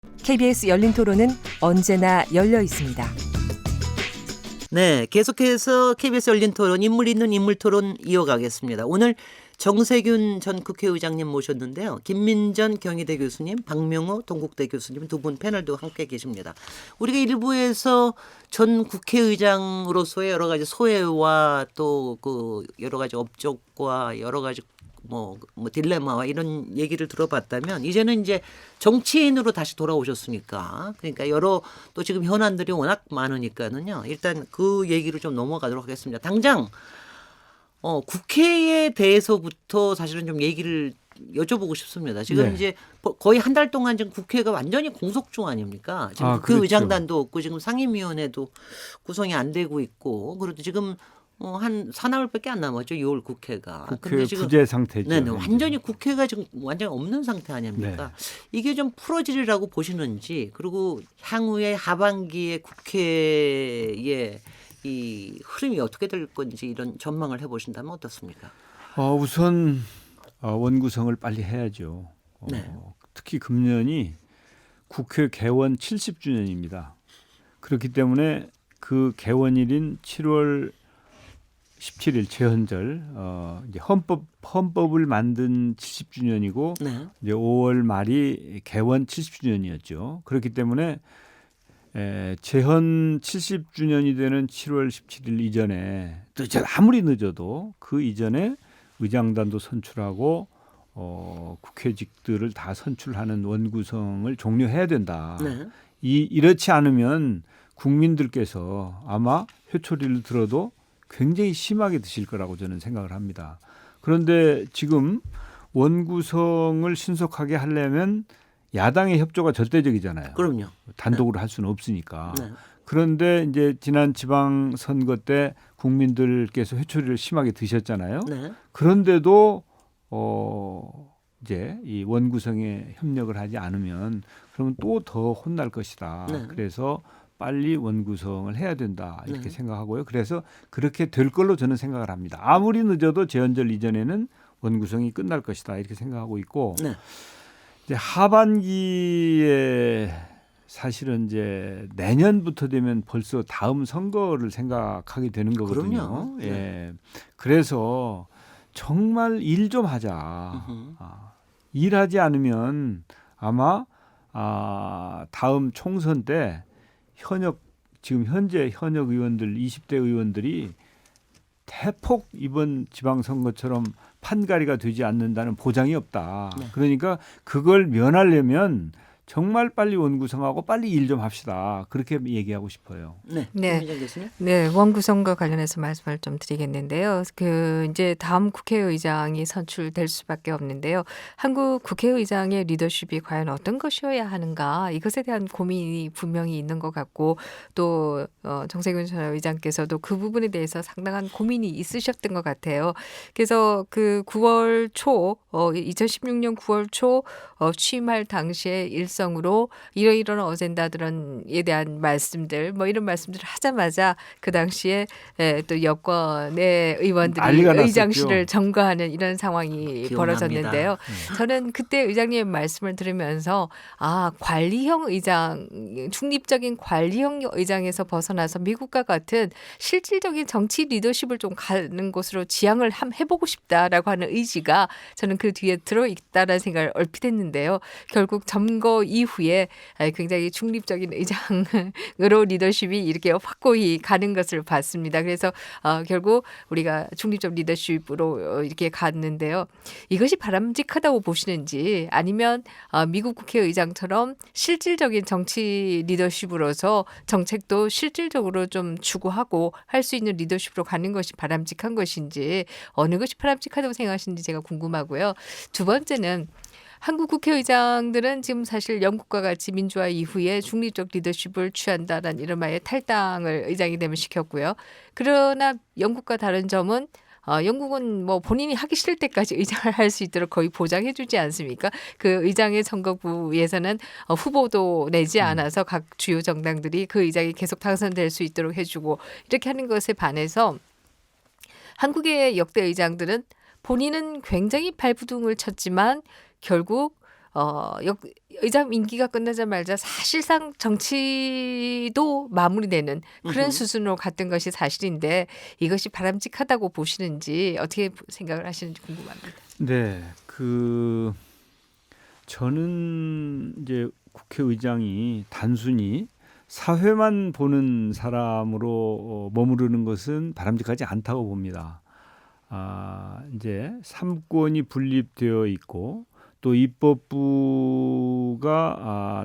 KBS 열린 토론은 언제나 열려 있습니다. 네, 계속해서 KBS 열린 토론 인물 있는 인물 토론 이어가겠습니다. 오늘 정세균 전 국회의장님 모셨는데요. 김민전 경희대 교수님, 박명호 동국대 교수님 두 분 패널도 함께 계십니다. 우리가 일부에서 전 국회의장으로서의 여러 가지 소회와 또 그 여러 가지 업적과 여러 가지 뭐 딜레마와 이런 얘기를 들어봤다면 이제는 이제 정치인으로 다시 돌아오셨으니까 그러니까 여러 또 지금 현안들이 워낙 많으니까는요. 일단 그 얘기로 좀 넘어가도록 하겠습니다. 당장 국회에 대해서부터 사실은 좀 얘기를 여쭤보고 싶습니다. 지금 네. 이제 거의 한 달 동안 지금 국회가 완전히 공석 중 아닙니까? 지금 그렇죠. 의장단도 없고 지금 상임위원회도 구성이 안 되고 있고 그래도 지금 한 사나흘밖에 안 남았죠. 6월 국회가. 국회 부재 상태죠. 네네, 완전히 국회가 지금 완전히 없는 상태 아닙니까? 네. 이게 좀 풀어지리라고 보시는지 그리고 향후에 하반기에 국회의 이 흐름이 어떻게 될 건지 이런 전망을 해보신다면 어떻습니까? 우선 원구성을 빨리 해야죠. 네. 특히 금년이 국회 개원 70주년입니다. 그렇기 때문에 그 개원일인 7월 17일 제헌절 이제 헌법을 만든 70주년이고 네. 이제 5월 말이 개원 70주년이었죠. 그렇기 때문에 제헌 70주년이 되는 7월 17일 이전에 아무리 늦어도 그 이전에 의장단도 선출하고 국회직들을 다 선출하는 원구성을 종료해야 된다. 네. 이렇지 않으면 국민들께서 아마 회초리를 들어도 굉장히 심하게 드실 거라고 저는 생각을 합니다. 그런데 지금 원구성을 신속하게 하려면 야당의 협조가 절대적이잖아요. 그럼요. 단독으로 할 수는 없으니까. 네. 그런데 이제 지난 지방선거 때 국민들께서 회초리를 심하게 드셨잖아요. 네. 그런데도 이제 이 원구성에 협력을 하지 않으면 그러면 또 더 혼날 것이다. 네. 그래서 빨리 원구성을 해야 된다 이렇게 네. 생각하고요. 그래서 그렇게 될 걸로 저는 생각을 합니다. 아무리 늦어도 제헌절 이전에는 원구성이 끝날 것이다 이렇게 생각하고 있고 네. 이제 하반기에 사실은 이제 내년부터 되면 벌써 다음 선거를 생각하게 되는 거거든요. 그럼요. 네. 예. 그래서 정말 일 좀 하자. 일하지 않으면 아마 다음 총선 때 지금 현재 현역 의원들 20대 의원들이 대폭 이번 지방선거처럼 판가리가 되지 않는다는 보장이 없다. 네. 그러니까 그걸 면하려면 정말 빨리 원구성하고 빨리 일 좀 합시다. 그렇게 얘기하고 싶어요. 네. 네. 김민정 교수님. 네, 원구성과 관련해서 말씀을 좀 드리겠는데요. 이제 다음 국회의장이 선출될 수밖에 없는데요. 한국 국회의장의 리더십이 과연 어떤 것이어야 하는가 이것에 대한 고민이 분명히 있는 것 같고 또 정세균 전 의장께서도 그 부분에 대해서 상당한 고민이 있으셨던 것 같아요. 그래서 그 9월 초 2016년 9월 초 취임할 당시에 일성으로 이러이러한 어젠다들에 대한 말씀들 이런 말씀들을 하자마자 그 당시에 또 여권의 의원들이 난리가 났었죠. 의장실을 점거하는 이런 상황이 기억납니다. 벌어졌는데요. 저는 그때 의장님의 말씀을 들으면서 관리형 의장, 중립적인 관리형 의장에서 벗어나서 미국과 같은 실질적인 정치 리더십을 좀 가는 곳으로 지향을 해보고 싶다라고 하는 의지가 저는 그 뒤에 들어있다라는 생각을 얼핏 했는데요. 결국 점거 이후에 굉장히 중립적인 의장으로 리더십이 이렇게 확고히 가는 것을 봤습니다. 그래서 결국 우리가 중립적 리더십으로 이렇게 갔는데요. 이것이 바람직하다고 보시는지 아니면 미국 국회의장처럼 실질적인 정치 리더십으로서 정책도 실질적으로 좀 추구하고 할 수 있는 리더십으로 가는 것이 바람직한 것인지 어느 것이 바람직하다고 생각하시는지 제가 궁금하고요. 두 번째는 한국 국회의장들은 지금 사실 영국과 같이 민주화 이후에 중립적 리더십을 취한다는 이른바의 탈당을 의장이 되면 시켰고요. 그러나 영국과 다른 점은 영국은 본인이 하기 싫을 때까지 의장을 할 수 있도록 거의 보장해주지 않습니까? 그 의장의 선거구에서는 후보도 내지 않아서 각 주요 정당들이 그 의장이 계속 당선될 수 있도록 해주고 이렇게 하는 것에 반해서 한국의 역대 의장들은 본인은 굉장히 발부둥을 쳤지만 결국 의장 임기가 끝나자마자 사실상 정치도 마무리되는 그런 음흠. 수준으로 갔던 것이 사실인데 이것이 바람직하다고 보시는지 어떻게 생각을 하시는지 궁금합니다. 네, 저는 이제 국회의장이 단순히 사회만 보는 사람으로 머무르는 것은 바람직하지 않다고 봅니다. 이제 삼권이 분립되어 있고 또 입법부가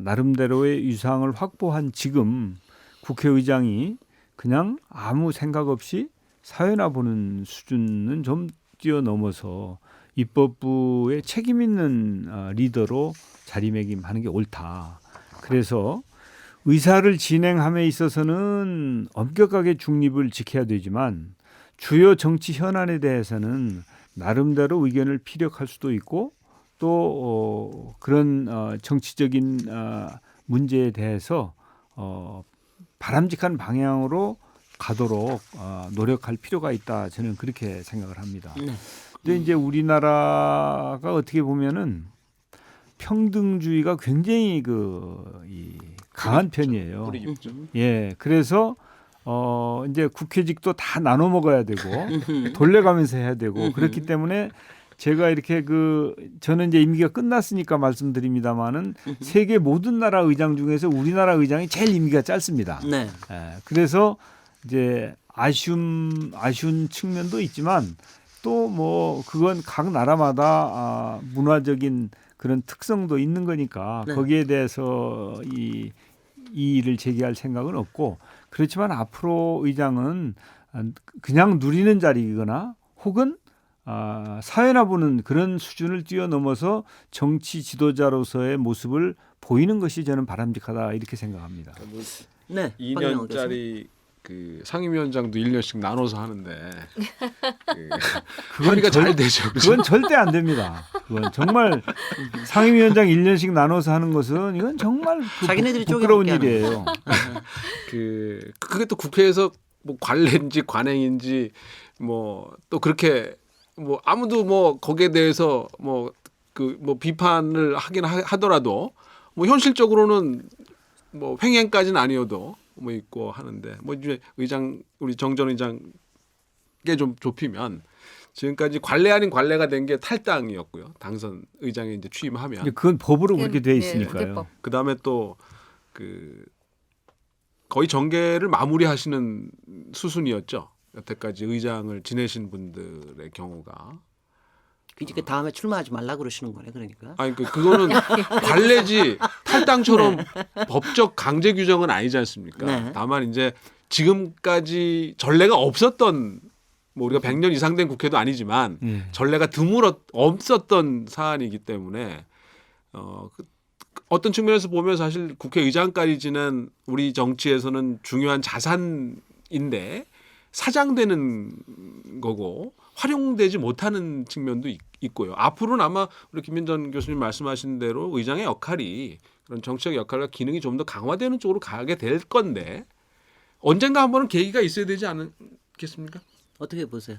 나름대로의 위상을 확보한 지금 국회의장이 그냥 아무 생각 없이 사회나 보는 수준은 좀 뛰어넘어서 입법부의 책임 있는 리더로 자리매김하는 게 옳다. 그래서 의사를 진행함에 있어서는 엄격하게 중립을 지켜야 되지만 주요 정치 현안에 대해서는 나름대로 의견을 피력할 수도 있고 또 그런 정치적인 문제에 대해서 바람직한 방향으로 가도록 노력할 필요가 있다. 저는 그렇게 생각을 합니다. 네. 근데 이제 우리나라가 어떻게 보면은 평등주의가 굉장히 강한 편이에요. 뿌리 깊죠. 예, 그래서 이제 국회직도 다 나눠 먹어야 되고 돌려가면서 해야 되고 그렇기 때문에 제가 이렇게 저는 이제 임기가 끝났으니까 말씀드립니다만은 세계 모든 나라 의장 중에서 우리나라 의장이 제일 임기가 짧습니다. 네. 예, 그래서 이제 아쉬운 측면도 있지만 또 뭐 그건 각 나라마다 문화적인 그런 특성도 있는 거니까 네. 거기에 대해서 이 일을 제기할 생각은 없고 그렇지만 앞으로 의장은 그냥 누리는 자리이거나 혹은 사회나 보는 그런 수준을 뛰어넘어서 정치 지도자로서의 모습을 보이는 것이 저는 바람직하다 이렇게 생각합니다. 네. 박명호 교수님. 2년짜리 그 상임위원장도 1년씩 나눠서 하는데 그건 허리가 잘 되죠. 그죠? 그건 절대 안 됩니다. 그건 정말 상임위원장 1년씩 나눠서 하는 것은 이건 정말 자기네들이 부끄러운 쪼개먹게 하는 일이에요. 그게 또 국회에서 뭐 관례인지 관행인지 뭐 또 그렇게 뭐 아무도 뭐 거기에 대해서 뭐 비판을 하긴 하더라도 뭐 현실적으로는 뭐 횡행까지는 아니어도 뭐 있고 하는데 뭐 이제 우리 정 전 의장께 좀 좁히면 지금까지 관례 아닌 관례가 된 게 탈당이었고요. 당선 의장에 이제 취임하면 그건 법으로 그렇게 돼 네, 있으니까요. 국회법. 그다음에 또 거의 정계를 마무리하시는 수순이었죠. 여태까지 의장을 지내신 분들의 경우가. 그 다음에 출마하지 말라 그러시는 거네. 그러니까. 아니 그거는 관례지 탈당처럼 법적 강제 규정은 아니지 않습니까? 네. 다만 이제 지금까지 전례가 없었던 뭐 우리가 100년 이상 된 국회도 아니지만 예. 전례가 없었던 사안이기 때문에 어떤 측면에서 보면 사실 국회의장까지 지낸 우리 정치에서는 중요한 자산인데 사장되는 거고 활용되지 못하는 측면도 있고요. 앞으로는 아마 우리 김민전 교수님 말씀하신 대로 의장의 역할이 그런 정치적 역할과 기능이 좀 더 강화되는 쪽으로 가게 될 건데 언젠가 한 번은 계기가 있어야 되지 않겠습니까? 어떻게 보세요?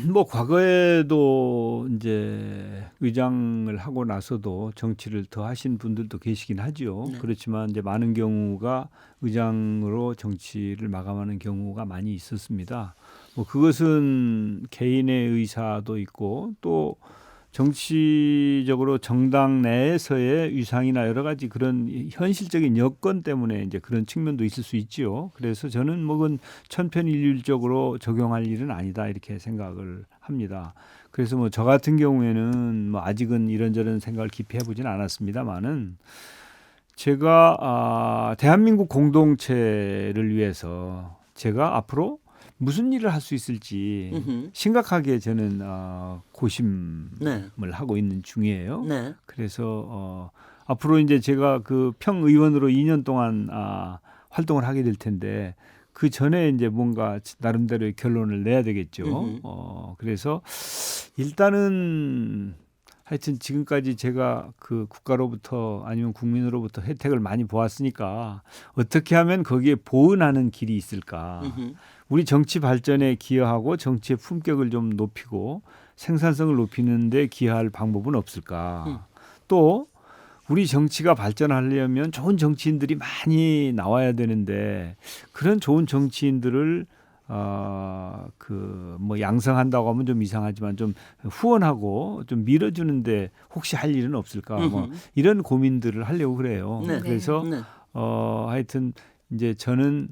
뭐 과거에도 이제 의장을 하고 나서도 정치를 더 하신 분들도 계시긴 하죠. 네. 그렇지만 이제 많은 경우가 의장으로 정치를 마감하는 경우가 많이 있었습니다. 뭐 그것은 개인의 의사도 있고 또 정치적으로 정당 내에서의 위상이나 여러 가지 그런 현실적인 여건 때문에 이제 그런 측면도 있을 수 있지요. 그래서 저는 뭐 그건 천편일률적으로 적용할 일은 아니다 이렇게 생각을 합니다. 그래서 뭐 저 같은 경우에는 뭐 아직은 이런저런 생각을 깊이 해보진 않았습니다만은 제가 대한민국 공동체를 위해서 제가 앞으로 무슨 일을 할 수 있을지 음흠. 심각하게 저는 고심을 네. 하고 있는 중이에요. 네. 그래서 앞으로 이제 제가 그 평의원으로 2년 동안 활동을 하게 될 텐데 그 전에 이제 뭔가 나름대로의 결론을 내야 되겠죠. 음흠. 그래서 일단은 하여튼 지금까지 제가 그 국가로부터 아니면 국민으로부터 혜택을 많이 보았으니까 어떻게 하면 거기에 보은하는 길이 있을까. 음흠. 우리 정치 발전에 기여하고 정치의 품격을 좀 높이고 생산성을 높이는 데 기여할 방법은 없을까? 또 우리 정치가 발전하려면 좋은 정치인들이 많이 나와야 되는데 그런 좋은 정치인들을 뭐 양성한다고 하면 좀 이상하지만 좀 후원하고 좀 밀어주는데 혹시 할 일은 없을까? 뭐 이런 고민들을 하려고 그래요. 네. 그래서 네. 하여튼 이제 저는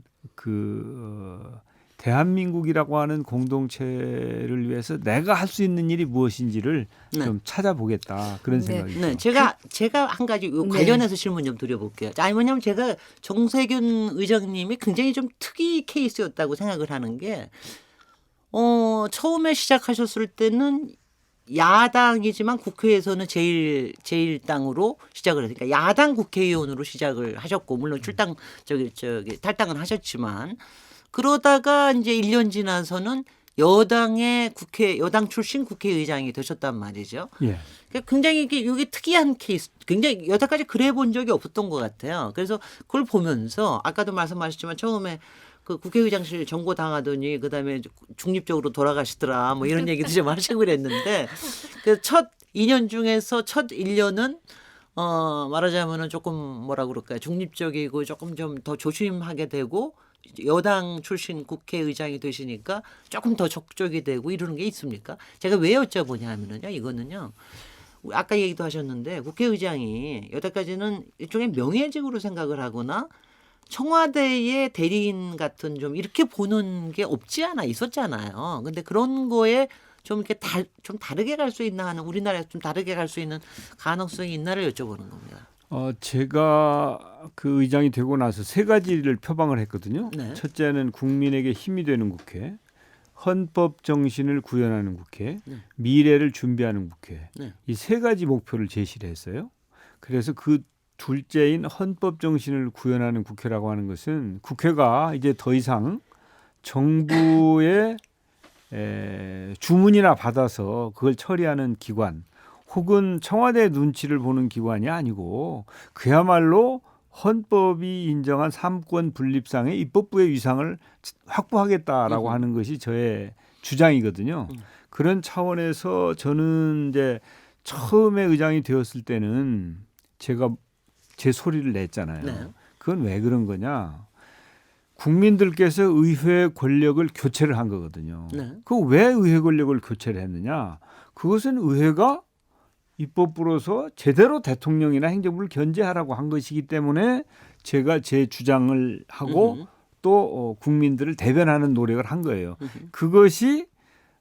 대한민국이라고 하는 공동체를 위해서 내가 할 수 있는 일이 무엇인지를 네. 좀 찾아보겠다 그런 네. 생각이 네, 듭니다. 제가 한 가지 요 네. 관련해서 질문 좀 드려볼게요. 아니 뭐냐면 제가 정세균 의장님이 굉장히 좀 특이 케이스였다고 생각을 하는 게, 처음에 시작하셨을 때는 야당이지만 국회에서는 제1당으로 시작을 했으니까 야당 국회의원으로 시작을 하셨고 물론 출당 탈당은 하셨지만 그러다가 이제 1년 지나서는 여당 출신 국회의장이 되셨단 말이죠. 예. 그러니까 굉장히 이게 특이한 케이스, 굉장히 여태까지 그래 본 적이 없었던 것 같아요. 그래서 그걸 보면서 아까도 말씀하셨지만 처음에 그 국회의장실 정고 당하더니 그다음에 중립적으로 돌아가시더라 뭐 이런 얘기도 좀 하시고 그랬는데 그 첫 2년 중에서 첫 1년은 말하자면은 조금 뭐라 그럴까요? 중립적이고 조금 좀 더 조심하게 되고 여당 출신 국회의장이 되시니까 조금 더 적극적이 되고 이러는 게 있습니까? 제가 왜 여쭤보냐면요. 이거는요. 아까 얘기도 하셨는데 국회의장이 여태까지는 일종의 명예직으로 생각을 하거나 청와대의 대리인 같은 좀 이렇게 보는 게 없지 않아 있었잖아요. 근데 그런 거에 좀 이렇게 좀 다르게 갈 수 있나 하는 우리나라에서 좀 다르게 갈 수 있는 가능성이 있나를 여쭤보는 겁니다. 제가 그 의장이 되고 나서 세 가지를 표방을 했거든요. 네. 첫째는 국민에게 힘이 되는 국회, 헌법 정신을 구현하는 국회, 네. 미래를 준비하는 국회. 네. 이 세 가지 목표를 제시를 했어요. 그래서 그 둘째인 헌법 정신을 구현하는 국회라고 하는 것은 국회가 이제 더 이상 정부의 주문이나 받아서 그걸 처리하는 기관 혹은 청와대 눈치를 보는 기관이 아니고 그야말로 헌법이 인정한 삼권 분립상의 입법부의 위상을 확보하겠다라고 하는 것이 저의 주장이거든요. 그런 차원에서 저는 이제 처음에 의장이 되었을 때는 제가 제 소리를 냈잖아요. 네. 그건 왜 그런 거냐? 국민들께서 의회 권력을 교체를 한 거거든요. 네. 그 왜 의회 권력을 교체를 했느냐? 그것은 의회가 입법부로서 제대로 대통령이나 행정부를 견제하라고 한 것이기 때문에 제가 제 주장을 하고 또 국민들을 대변하는 노력을 한 거예요. 그것이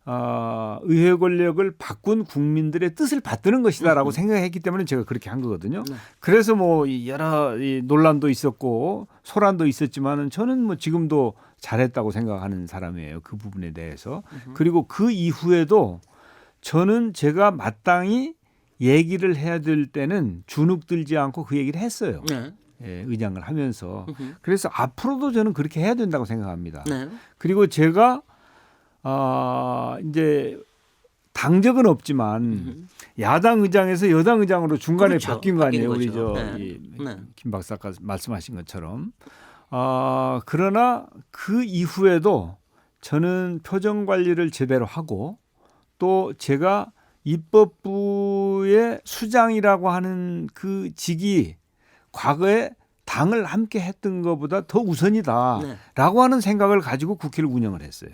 의회 권력을 바꾼 국민들의 뜻을 받드는 것이다라고 생각했기 때문에 제가 그렇게 한 거거든요. 네. 그래서 뭐 여러 논란도 있었고 소란도 있었지만은 저는 뭐 지금도 잘했다고 생각하는 사람이에요. 그 부분에 대해서. 그리고 그 이후에도 저는 제가 마땅히 얘기를 해야 될 때는 주눅 들지 않고 그 얘기를 했어요. 네. 예, 의장을 하면서. 그래서 앞으로도 저는 그렇게 해야 된다고 생각합니다. 네. 그리고 제가 이제 당적은 없지만 야당 의장에서 여당 의장으로 중간에 그렇죠. 바뀐 거 아니에요. 바뀐 우리 거죠. 저 네. 김 박사가 말씀하신 것처럼. 그러나 그 이후에도 저는 표정 관리를 제대로 하고 또 제가 입법부의 수장이라고 하는 그 직이 과거에 당을 함께 했던 것보다 더 우선이다라고 네. 하는 생각을 가지고 국회를 운영을 했어요.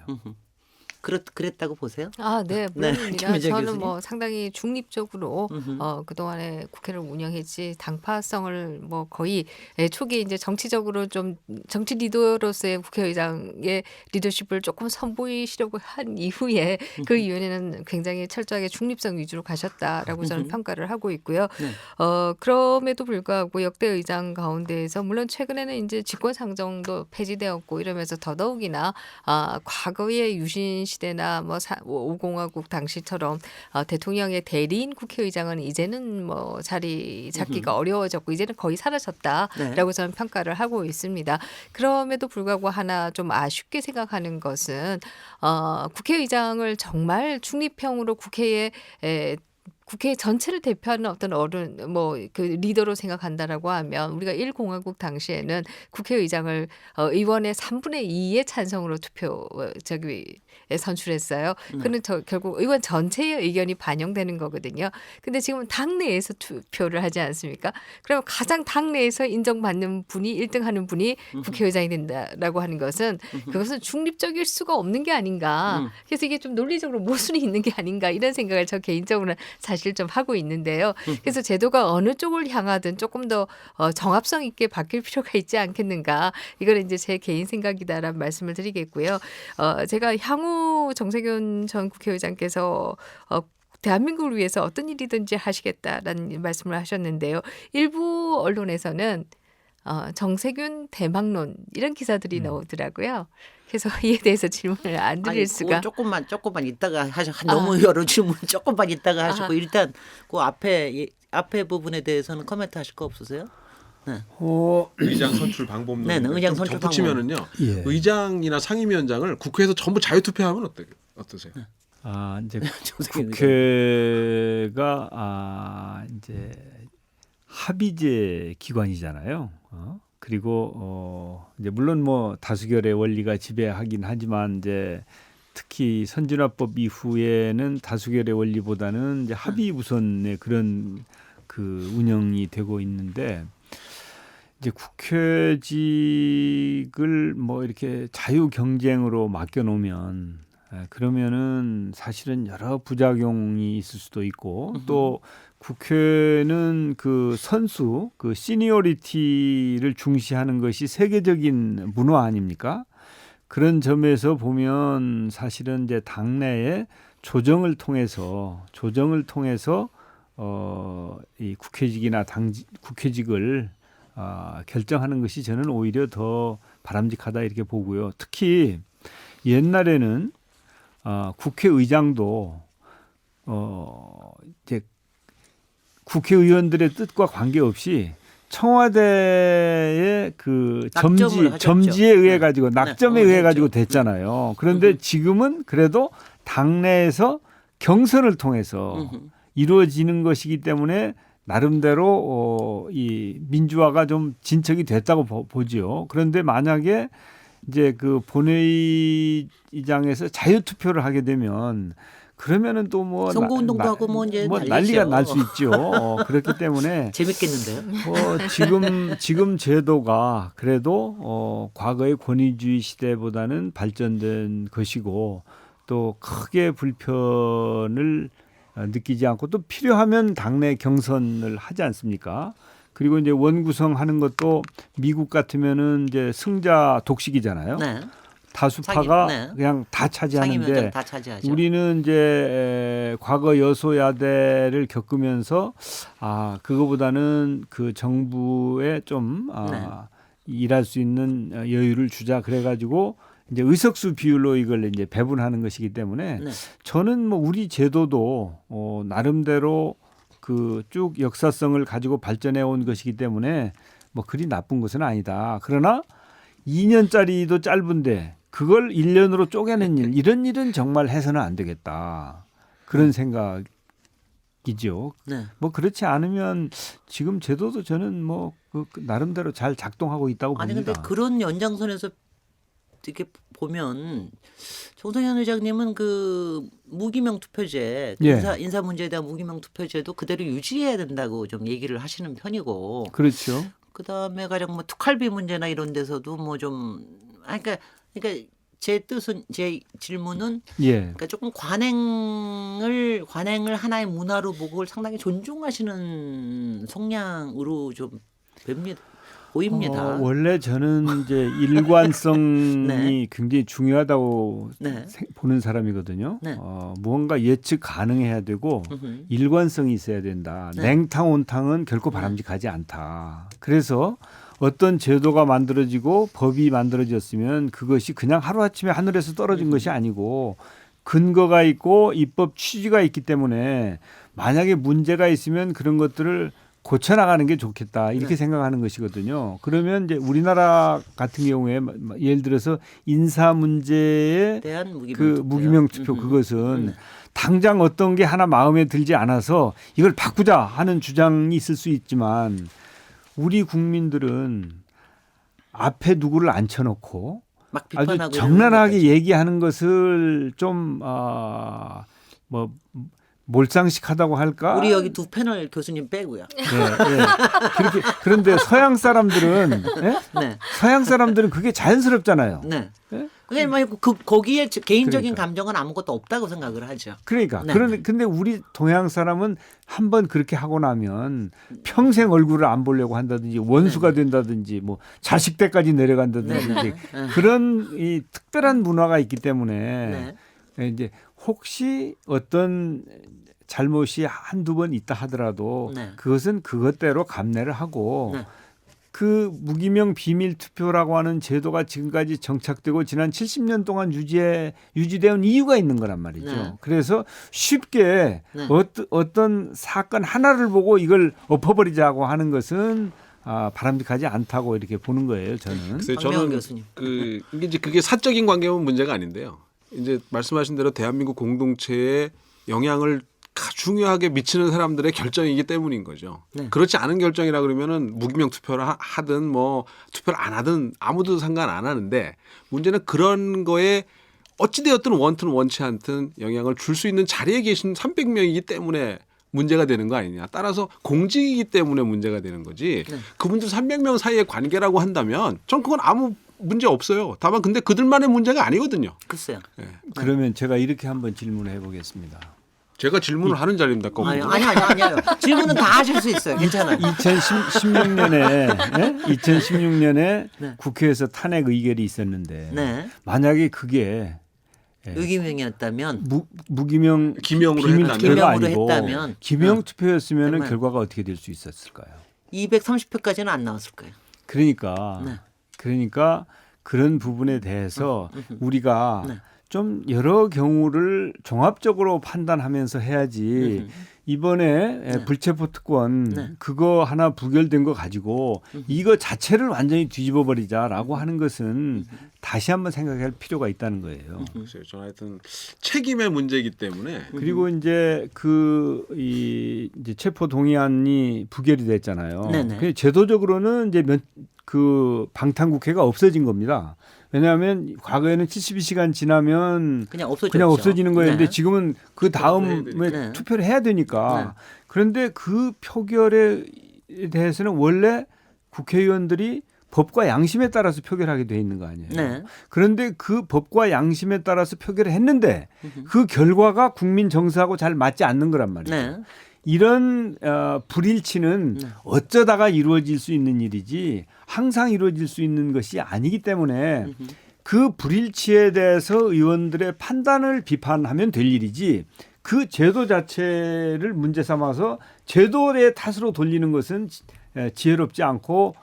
그랬다고 보세요? 아, 네, 네, 물론입니다. 김민정 저는 교수님. 뭐 상당히 중립적으로 음흠. 그동안에 국회를 운영했지 당파성을 뭐 거의 초기에 이제 정치적으로 좀 정치 리더로서의 국회의장의 리더십을 조금 선보이시려고 한 이후에 그 이후에는 굉장히 철저하게 중립성 위주로 가셨다라고 저는 평가를 하고 있고요. 네. 그럼에도 불구하고 역대 의장 가운데에서 물론 최근에는 이제 직권상정도 폐지되었고 이러면서 더더욱이나 과거의 유신 시대나 뭐 5공화국 당시처럼 대통령의 대리인 국회의장은 이제는 뭐 자리 잡기가 어려워졌고 이제는 거의 사라졌다라고 네. 저는 평가를 하고 있습니다. 그럼에도 불구하고 하나 좀 아쉽게 생각하는 것은 국회의장을 정말 중립형으로 국회에 국회 전체를 대표하는 어떤 어른 뭐 그 리더로 생각한다라고 하면 우리가 1공화국 당시에는 국회의장을 의원의 3분의 2의 찬성으로 선출했어요. 그는 결국 의원 전체의 의견이 반영되는 거거든요. 근데 지금은 당내에서 투표를 하지 않습니까? 그러면 가장 당내에서 인정받는 분이 1등하는 분이 국회의장이 된다라고 하는 것은 그것은 중립적일 수가 없는 게 아닌가. 그래서 이게 좀 논리적으로 모순이 있는 게 아닌가 이런 생각을 저 개인적으로는 사실 좀 하고 있는데요. 그래서 제도가 어느 쪽을 향하든 조금 더 정합성 있게 바뀔 필요가 있지 않겠는가. 이거는 이제 제 개인 생각이다라는 말씀을 드리겠고요. 제가 향후 정세균 전 국회의장께서 대한민국을 위해서 어떤 일이든지 하시겠다라는 말씀을 하셨는데요. 일부 언론에서는 정세균 대망론 이런 기사들이 나오더라고요. 그래서 이에 대해서 질문을 안 드릴 수가. 조금만 이따가 하셔. 너무 여러 질문 조금만 이따가 하시고 일단 그 앞에 부분에 대해서는 코멘트 하실 거 없으세요? 네. 의장 선출 방법 네, 의장 선출 붙이면은요. 예. 의장이나 상임위원장을 국회에서 전부 자유 투표하면 어떠세요? 이제 정세균 국회가 이제 합의제 기관이잖아요. 그리고 이제 물론 뭐 다수결의 원리가 지배하긴 하지만 이제 특히 선진화법 이후에는 다수결의 원리보다는 이제 합의 우선의 그런 그 운영이 되고 있는데 이제 국회직을 뭐 이렇게 자유 경쟁으로 맡겨놓으면 그러면은 사실은 여러 부작용이 있을 수도 있고 또 국회는 그 선수, 그 시니어리티를 중시하는 것이 세계적인 문화 아닙니까? 그런 점에서 보면 사실은 이제 당내에 조정을 통해서 이 국회직이나 국회직을 결정하는 것이 저는 오히려 더 바람직하다 이렇게 보고요. 특히 옛날에는 국회의장도 이제 국회의원들의 뜻과 관계없이 청와대의 그 점지에 의해 가지고 낙점에 의해 가지고 됐잖아요. 그런데 지금은 그래도 당내에서 경선을 통해서 이루어지는 것이기 때문에 나름대로 이 민주화가 좀 진척이 됐다고 보지요. 그런데 만약에 이제 그 본회의장에서 자유 투표를 하게 되면 그러면은 또 뭐 선거운동도 하고 뭐 이제 난리가 날 수 있죠. 그렇기 때문에 재밌겠는데요. 지금 제도가 그래도 과거의 권위주의 시대보다는 발전된 것이고 또 크게 불편을 느끼지 않고 또 필요하면 당내 경선을 하지 않습니까? 그리고 이제 원구성하는 것도 미국 같으면은 이제 승자 독식이잖아요. 네. 다수파가 그냥 다 차지하는데 다 차지하죠. 우리는 이제 과거 여소야대를 겪으면서 그거보다는 그 정부에 좀 일할 수 있는 여유를 주자 그래가지고 이제 의석수 비율로 이걸 이제 배분하는 것이기 때문에 저는 뭐 우리 제도도 나름대로 그 쭉 역사성을 가지고 발전해 온 것이기 때문에 뭐 그리 나쁜 것은 아니다. 그러나 2년짜리도 짧은데 그걸 1년으로 쪼개는 이런 일은 정말 해서는 안 되겠다. 그런 생각이죠. 네. 뭐 그렇지 않으면 지금 제도도 저는 뭐 그 나름대로 잘 작동하고 있다고 봅니다. 아니 근데 그런 연장선에서 이렇게 보면 정세균 의장님은 그 무기명 투표제 인사 문제에 대한 무기명 투표제도 그대로 유지해야 된다고 좀 얘기를 하시는 편이고 그렇죠. 그다음에 가령 뭐 특활비 문제나 이런 데서도 뭐 좀 그러니까 제 질문은 그러니까 조금 관행을 하나의 문화로 보고 그걸 상당히 존중하시는 성향으로 좀 보입니다. 원래 저는 이제 일관성이 굉장히 중요하다고 보는 사람이거든요. 무언가 예측 가능해야 되고 일관성이 있어야 된다. 냉탕 온탕은 결코 바람직하지 않다. 그래서 어떤 제도가 만들어지고 법이 만들어졌으면 그것이 그냥 하루아침에 하늘에서 떨어진 것이 아니고 근거가 있고 입법 취지가 있기 때문에 만약에 문제가 있으면 그런 것들을 고쳐나가는 게 좋겠다 이렇게 생각하는 것이거든요. 그러면 이제 우리나라 같은 경우에 예를 들어서 인사 문제에 대한 무기명 투표 그것은 당장 어떤 게 하나 마음에 들지 않아서 이걸 바꾸자 하는 주장이 있을 수 있지만 우리 국민들은 앞에 누구를 앉혀놓고 막 아주 비판하고 적나라하게 얘기하는 것을 좀 뭐 몰상식하다고 할까? 우리 여기 두 패널 교수님 빼고요. 예, 예. 그런데 서양 사람들은 예? 네. 서양 사람들은 그게 자연스럽잖아요. 네. 예? 그게 뭐 거기에 개인적인 그러니까. 감정은 아무것도 없다고 생각을 하죠. 그러니까 네. 근데 우리 동양 사람은 한번 그렇게 하고 나면 평생 얼굴을 안 보려고 한다든지 원수가 된다든지 뭐 자식 때까지 내려간다든지 네, 네. 그런 이 특별한 문화가 있기 때문에 네. 이제 혹시 어떤 잘못이 한두 번 있다 하더라도 네. 그것은 그것대로 감내를 하고 네. 그 무기명 비밀 투표라고 하는 제도가 지금까지 정착되고 지난 70년 동안 유지되어 이유가 있는 거란 말이죠. 네. 그래서 쉽게 네. 어떤 사건 하나를 보고 이걸 엎어버리자고 하는 것은 바람직하지 않다고 이렇게 보는 거예요. 저는. 글쎄요, 박명훈 저는 교수님. 그게 사적인 관계면 문제가 아닌데요. 이제 말씀하신 대로 대한민국 공동체에 영향을 중요하게 미치는 사람들의 결정이기 때문인 거죠. 네. 그렇지 않은 결정이라 그러면은 무기명 투표를 하든 뭐 투표를 안 하든 아무도 상관 안 하는데 문제는 그런 거에 어찌되었든 원든 원치 않든 영향을 줄 수 있는 자리에 계신 300명이기 때문에 문제가 되는 거 아니냐. 따라서 공직이기 때문에 문제가 되는 거지. 네. 그분들 300명 사이의 관계라고 한다면 전 그건 아무 문제 없어요. 다만 근데 그들만의 문제가 아니거든요. 글쎄요. 그러면 제가 이렇게 한번 질문을 해보겠습니다. 제가 질문을 하는 자리입니다. 아니요. 질문은 다 하실 수 있어요. 괜찮아요. 2016년에 네. 국회에서 탄핵 의결이 있었는데 네. 만약에 그게 의기명이었다면 무기명 기명으로 비밀 했다면. 투표가 기명으로 아니고 했다면. 기명 투표였으면 정말. 결과가 어떻게 될 수 있었을까요? 230표까지는 안 나왔을 거예요. 그러니까 네. 그런 부분에 대해서 우리가 네. 좀 여러 경우를 종합적으로 판단하면서 해야지 이번에 네. 불체포 특권 네. 그거 하나 부결된 거 가지고 이거 자체를 완전히 뒤집어 버리자라고 하는 것은 다시 한번 생각할 필요가 있다는 거예요. 글쎄요. 저는 하여튼 책임의 문제이기 때문에 그리고 이제 이제 체포 동의안이 부결이 됐잖아요. 네네. 그 제도적으로는 이제 그 방탄국회가 없어진 겁니다. 왜냐하면 과거에는 72시간 지나면 그냥 없어졌죠. 그냥 없어지는 거였는데 네. 지금은 그 다음에 네. 투표를 해야 되니까. 그런데 그 표결에 대해서는 원래 국회의원들이 법과 양심에 따라서 표결하게 돼 있는 거 아니에요. 네. 그런데 그 법과 양심에 따라서 표결을 했는데 그 결과가 국민 정서하고 잘 맞지 않는 거란 말이에요. 네. 이런 불일치는 어쩌다가 이루어질 수 있는 일이지 항상 이루어질 수 있는 것이 아니기 때문에 그 불일치에 대해서 의원들의 판단을 비판하면 될 일이지 그 제도 자체를 문제 삼아서 제도의 탓으로 돌리는 것은 지혜롭지 않고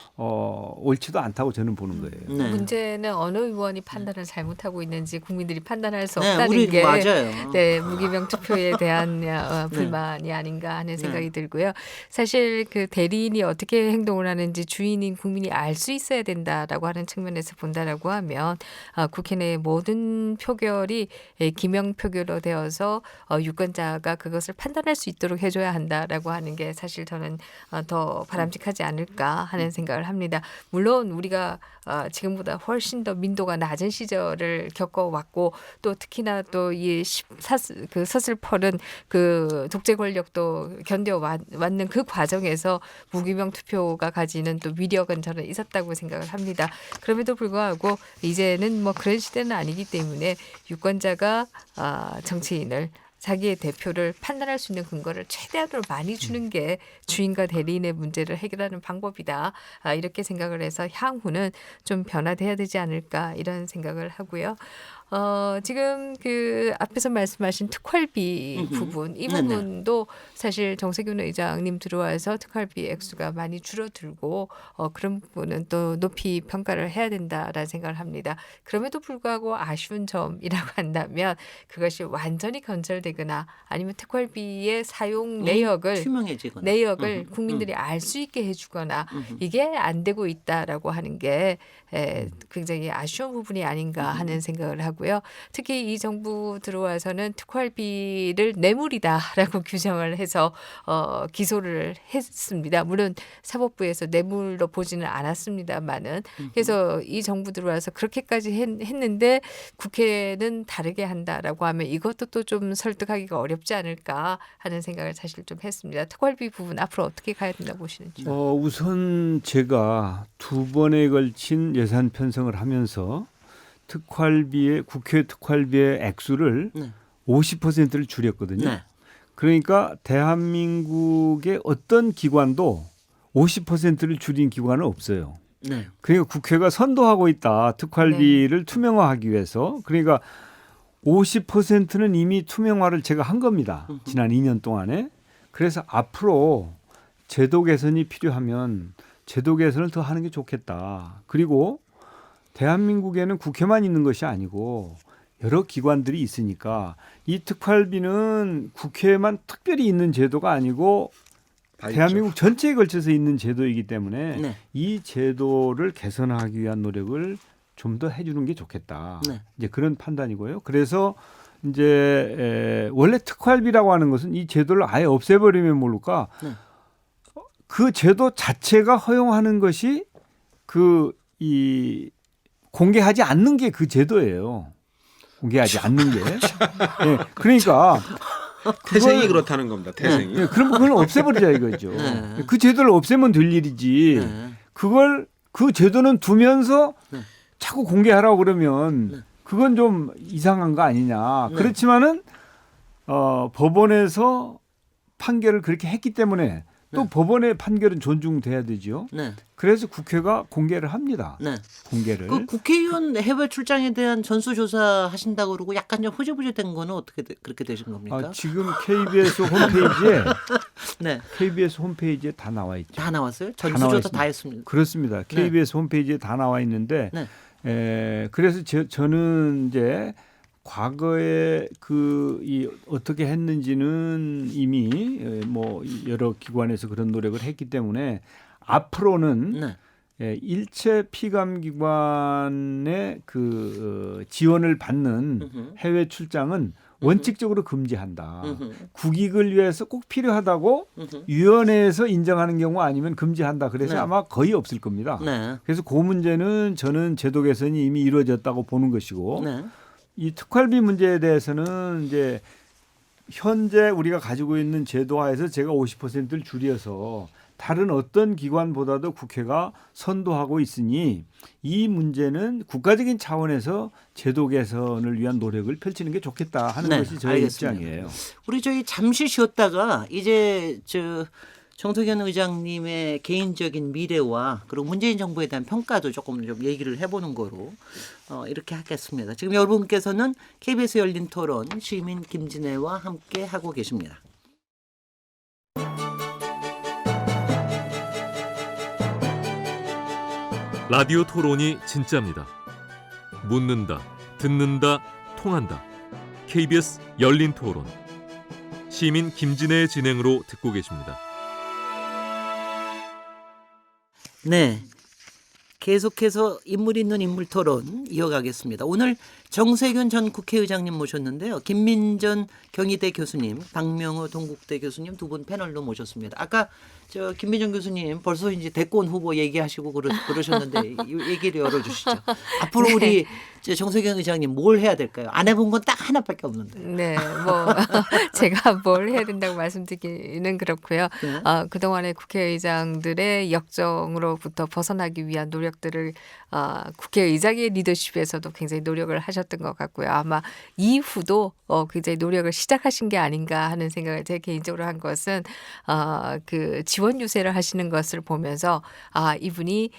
옳지도 않다고 저는 보는 거예요. 네. 문제는 어느 의원이 판단을 잘못하고 있는지 국민들이 판단할 수 네, 없다는 우리 게 맞아요. 네, 무기명 투표에 대한 불만이 아닌가 하는 생각이 들고요. 사실 그 대리인이 어떻게 행동을 하는지 주인인 국민이 알 수 있어야 된다라고 하는 측면에서 본다라고 하면 국회 내 모든 표결이 기명 표결로 되어서 유권자가 그것을 판단할 수 있도록 해줘야 한다라고 하는 게 사실 저는 더 바람직하지 않을까 하는 생각을 합니다. 물론 우리가 지금보다 훨씬 더 민도가 낮은 시절을 겪어왔고 또 특히나 또 이 그 서슬퍼른 그 독재 권력도 견뎌왔는 그 과정에서 무기명 투표가 가지는 또 위력은 저는 있었다고 생각을 합니다. 그럼에도 불구하고 이제는 뭐 그런 시대는 아니기 때문에 유권자가 정치인을 자기의 대표를 판단할 수 있는 근거를 최대한으로 많이 주는 게 주인과 대리인의 문제를 해결하는 방법이다. 이렇게 생각을 해서 향후는 좀 변화돼야 되지 않을까 이런 생각을 하고요. 지금 그 앞에서 말씀하신 특활비 부분 이 네네. 부분도 사실 정세균 의장님 들어와서 특활비 액수가 많이 줄어들고 그런 부분은 또 높이 평가를 해야 된다라는 생각을 합니다. 그럼에도 불구하고 아쉬운 점이라고 한다면 그것이 완전히 건절되기 투명해지거나 아니면 특활비의 사용 내역을 투명해지거나. 국민들이 알 수 있게 해주거나 이게 안 되고 있다라고 하는 게 굉장히 아쉬운 부분이 아닌가 하는 생각을 하고요. 특히 이 정부 들어와서는 특활비를 뇌물이다라고 규정을 해서 기소를 했습니다. 물론 사법부에서 뇌물로 보지는 않았습니다만은 그래서 이 정부 들어와서 그렇게까지 했는데 국회는 다르게 한다라고 하면 이것도 또 좀 설득하기가 어렵지 않을까 하는 생각을 사실 좀 했습니다. 특활비 부분 앞으로 어떻게 가야 된다 보시는지. 우선 제가 2번에 걸친 예산 편성을 하면서 국회 특활비의 액수를 네. 50%를 줄였거든요. 네. 그러니까 대한민국의 어떤 기관도 50%를 줄인 기관은 없어요. 네. 그러니까 국회가 선도하고 있다. 특활비를 투명화하기 위해서. 그러니까 50%는 이미 투명화를 제가 한 겁니다. 지난 2년 동안에. 그래서 앞으로 제도 개선이 필요하면 제도 개선을 더 하는 게 좋겠다. 그리고 대한민국에는 국회만 있는 것이 아니고 여러 기관들이 있으니까 이 특활비는 국회에만 특별히 있는 제도가 아니고 대한민국 전체에 걸쳐서 있는 제도이기 때문에 네. 이 제도를 개선하기 위한 노력을 좀 더 해주는 게 좋겠다. 네. 이제 그런 판단이고요. 그래서 이제 원래 특활비라고 하는 것은 이 제도를 아예 없애버리면 모를까 네. 그 제도 자체가 허용하는 것이 이 공개하지 않는 게 그 제도예요. 공개하지 않는 게. 네, 그러니까 태생이 그렇다는 겁니다. 태생이. 네, 그럼 그걸 없애버리자 이거죠. 네. 그 제도를 없애면 될 일이지. 네. 그 제도는 두면서 네. 자꾸 공개하라고 그러면 네. 그건 좀 이상한 거 아니냐. 네. 그렇지만은 법원에서 판결을 그렇게 했기 때문에 또 네. 법원의 판결은 존중돼야 되죠. 네. 그래서 국회가 공개를 합니다. 네. 공개를. 그 국회의원 해외 출장에 대한 전수조사 하신다고 그러고 약간 좀 흐지부지된 거는 어떻게 그렇게 되신 겁니까? 지금 KBS 홈페이지에 네. KBS 홈페이지에 다 나와 있죠. 다 나왔어요? 다 나와 전수조사 있습니다. 다 했습니다. 그렇습니다. KBS 홈페이지에 다 나와 있는데 네. 그래서 저는 이제 과거에 어떻게 했는지는 이미 뭐 여러 기관에서 그런 노력을 했기 때문에 앞으로는 네. 일체 피감기관의 지원을 받는 해외 출장은 원칙적으로 금지한다. 국익을 위해서 꼭 필요하다고 위원회에서 인정하는 경우 아니면 금지한다. 그래서 네. 아마 거의 없을 겁니다. 네. 그래서 그 문제는 저는 제도 개선이 이미 이루어졌다고 보는 것이고 네. 이 특활비 문제에 대해서는 이제 현재 우리가 가지고 있는 제도화에서 제가 50%를 줄여서 다른 어떤 기관보다도 국회가 선도하고 있으니 이 문제는 국가적인 차원에서 제도 개선을 위한 노력을 펼치는 게 좋겠다 하는 네, 것이 저의 알겠습니다. 입장이에요. 우리 저희 잠시 쉬었다가 이제 정석현 의장님의 개인적인 미래와 그리고 문재인 정부에 대한 평가도 조금 좀 얘기를 해보는 거로 이렇게 하겠습니다. 지금 여러분께서는 KBS 열린 토론 시민 김진애와 함께 하고 계십니다. 라디오 토론이 진짜입니다. 묻는다, 듣는다, 통한다. KBS 열린 토론. 시민 김진애의 진행으로 듣고 계십니다. 네. 계속해서 인물 있는 인물 토론 이어가겠습니다. 오늘 정세균 전 국회의장님 모셨는데요. 김민전 경희대 교수님, 박명호 동국대 교수님 두 분 패널로 모셨습니다. 아까 김민전 교수님 벌써 이제 대권 후보 얘기하시고 그러셨는데 이 얘기를 열어주시죠. 앞으로 우리 정세균 의장님 뭘 해야 될까요? 안 해본 건 딱 하나밖에 없는데. 네, 뭐 제가 뭘 해야 된다고 말씀드리기는 그렇고요. 네. 그동안의 국회의장들의 역정으로부터 벗어나기 위한 노력들을 국회의장의 리더십에서도 굉장히 노력을 하셨던 것 같고요. 아마 이후도 굉장히 노력을 시작하신 게 아닌가 하는 생각을 제 개인적으로 한 것은 그 지원 유세를 하시는 것을 보면서 이분이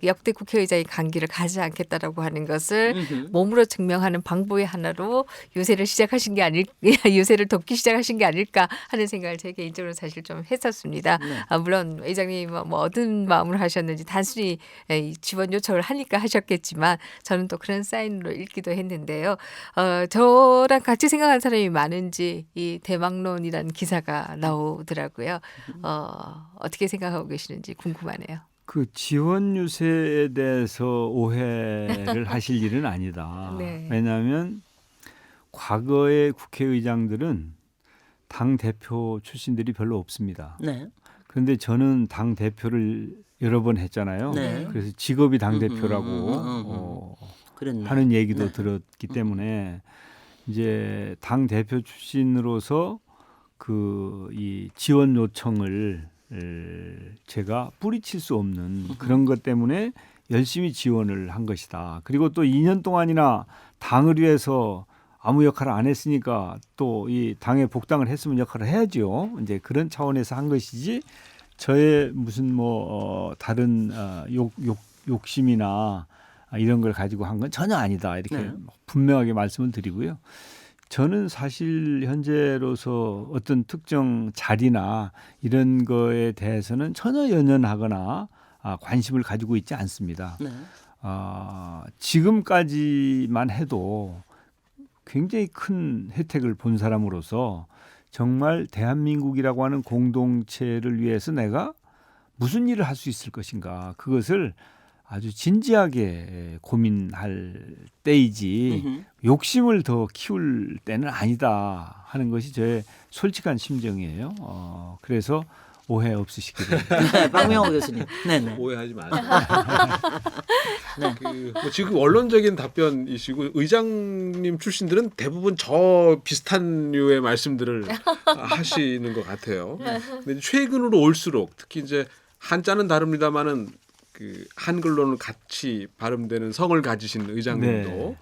역대 국회의장의 강기를 가지 않겠다라고 하는 것을 몸으로 증명하는 방법의 하나로 유세를 시작하신 게 유세를 돕기 시작하신 게 아닐까 하는 생각을 제 개인적으로 사실 좀 했었습니다. 네. 물론 회장님 뭐 어떤 마음으로 하셨는지 단순히 지원 요청을 하니까 하셨겠지만 저는 또 그런 사인으로 읽기도 했는데요. 저랑 같이 생각하는 사람이 많은지 이 대망론이라는 기사가 나오더라고요. 어떻게 생각하고 계시는지 궁금하네요. 그 지원 유세에 대해서 오해를 하실 일은 아니다. 네. 왜냐하면 과거의 국회의장들은 당 대표 출신들이 별로 없습니다. 네. 그런데 저는 당 대표를 여러 번 했잖아요. 네. 그래서 직업이 당 대표라고 그랬네. 하는 얘기도 네. 들었기 때문에 이제 당 대표 출신으로서 그 이 지원 요청을 제가 뿌리칠 수 없는 그런 것 때문에 열심히 지원을 한 것이다. 그리고 또 2년 동안이나 당을 위해서 아무 역할을 안 했으니까 또 이 당에 복당을 했으면 역할을 해야죠. 이제 그런 차원에서 한 것이지 저의 무슨 뭐 다른 욕심이나 이런 걸 가지고 한 건 전혀 아니다. 이렇게 네. 분명하게 말씀을 드리고요. 저는 사실 현재로서 어떤 특정 자리나 이런 거에 대해서는 전혀 연연하거나 관심을 가지고 있지 않습니다. 네. 지금까지만 해도 굉장히 큰 혜택을 본 사람으로서 정말 대한민국이라고 하는 공동체를 위해서 내가 무슨 일을 할 수 있을 것인가 그것을 아주 진지하게 고민할 때이지 욕심을 더 키울 때는 아니다 하는 것이 저의 솔직한 심정이에요. 그래서 오해 없으시기를. 네, 박명호 교수님. 네네. 오해하지 마세요. 뭐 지금 원론적인 답변이시고 의장님 출신들은 대부분 저 비슷한 류의 말씀들을 하시는 것 같아요. 근데 최근으로 올수록 특히 이제 한자는 다릅니다만은 그 한글로는 같이 발음되는 성을 가지신 의장님도 네.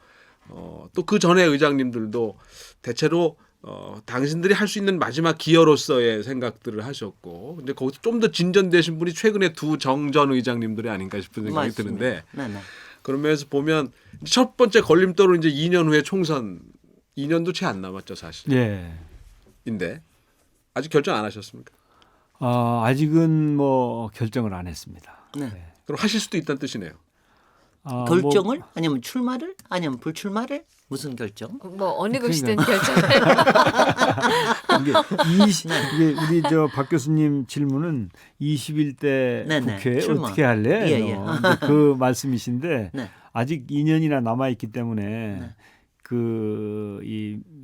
또 그 전에 의장님들도 대체로 당신들이 할 수 있는 마지막 기여로서의 생각들을 하셨고, 근데 거기서 좀 더 진전되신 분이 최근에 두 정전 의장님들이 아닌가 싶은 생각이 맞습니다. 드는데, 네네. 그런 면에서 보면 첫 번째 걸림돌은 이제 2년 후에 총선, 2년도 채 안 남았죠 사실. 예. 인데 아직 결정 안 하셨습니까? 아직은 뭐 결정을 안 했습니다. 네. 그럼 하실 수도 있다는 뜻이네요. 결정을 아니면 출마를 아니면 불출마를 무슨 결정? 뭐 어느 그러니까. 것이든 결정을 이게 우리 저 박 교수님 질문은 21대 네네, 국회 출마. 어떻게 할래? 예, 예. 이제 그 말씀이신데 네. 아직 2년이나 남아 있기 때문에 네.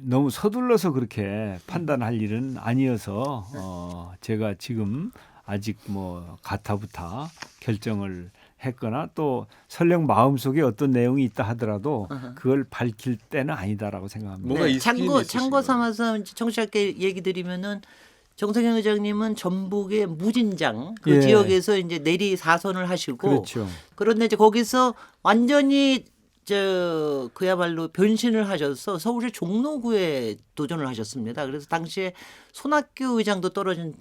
너무 서둘러서 그렇게 판단할 일은 아니어서 제가 지금 아직 뭐 가타부타 결정을 했거나 또 설령 마음속에 어떤 내용이 있다 하더라도 그걸 밝힐 때는 아니다라고 생각합니다. 뭔가 네, 있긴 참고 있으시구나. 삼아서 청취자께 얘기 드리면은 정세균 의장님은 전북의 무진장 그 예. 지역에서 이제 내리 4선을 하시고 그렇죠. 그런데 이제 거기서 완전히 그야말로 변신을 하셔서 서울시 종로구에 도전을 하셨습니다. 그래서 당시에 손학규 의장도 떨어진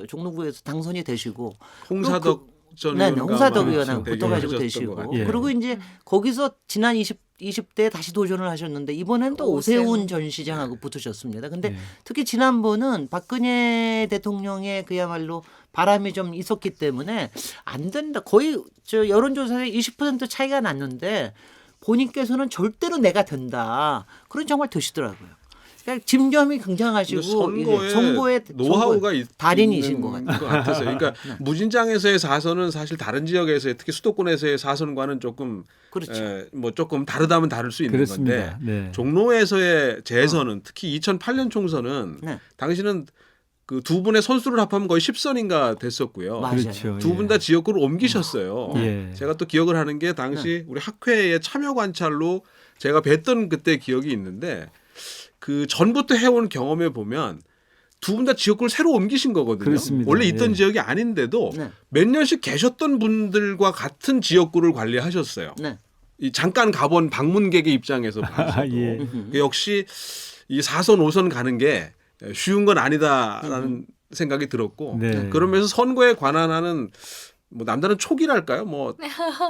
종로구에서 당선이 되시고 홍사덕 전 네, 의원과 홍사덕 아마 의원하고 대결을 붙어가지고 하셨던 되시고 것 같아요. 예. 그리고 이제 거기서 지난 20대에 다시 도전을 하셨는데 이번엔 또 오세훈 전 시장하고 붙으셨습니다. 근데 예. 특히 지난번은 박근혜 대통령의 그야말로 바람이 좀 있었기 때문에 안 된다. 거의 여론조사에 20% 차이가 났는데 본인께서는 절대로 내가 된다. 그런 정말 되시더라고요. 그러니까 짐점이 굉장하시고 선거에 노하우가 달인이신 것 있는 같아요. 것 같아서요. 그러니까 무진장에서의 4선은 사실 다른 지역에서의 특히 수도권에서의 4선과는 조금 그렇죠. 뭐 조금 다르다면 다를 수 있는 그렇습니다. 건데 네. 종로에서의 재선은 특히 2008년 총선은 네. 당시는 그 두 분의 선수를 합하면 거의 10선인가 됐었고요. 맞아요. 그렇죠. 두 분 다 지역구를 옮기셨어요. 예. 제가 또 기억을 하는 게 당시 우리 학회의 참여 관찰로 제가 뵀던 그때 기억이 있는데 그 전부터 해온 경험에 보면 두 분 다 지역구를 새로 옮기신 거거든요. 그렇습니다. 원래 있던 예. 지역이 아닌데도 네. 몇 년씩 계셨던 분들과 같은 지역구를 관리하셨어요. 네. 이 잠깐 가본 방문객의 입장에서 봐서도 예. 역시 이 4선 5선 가는 게 쉬운 건 아니다라는 생각이 들었고 네. 그러면서 선거에 관한 하는 뭐 남다른 촉이랄까요? 뭐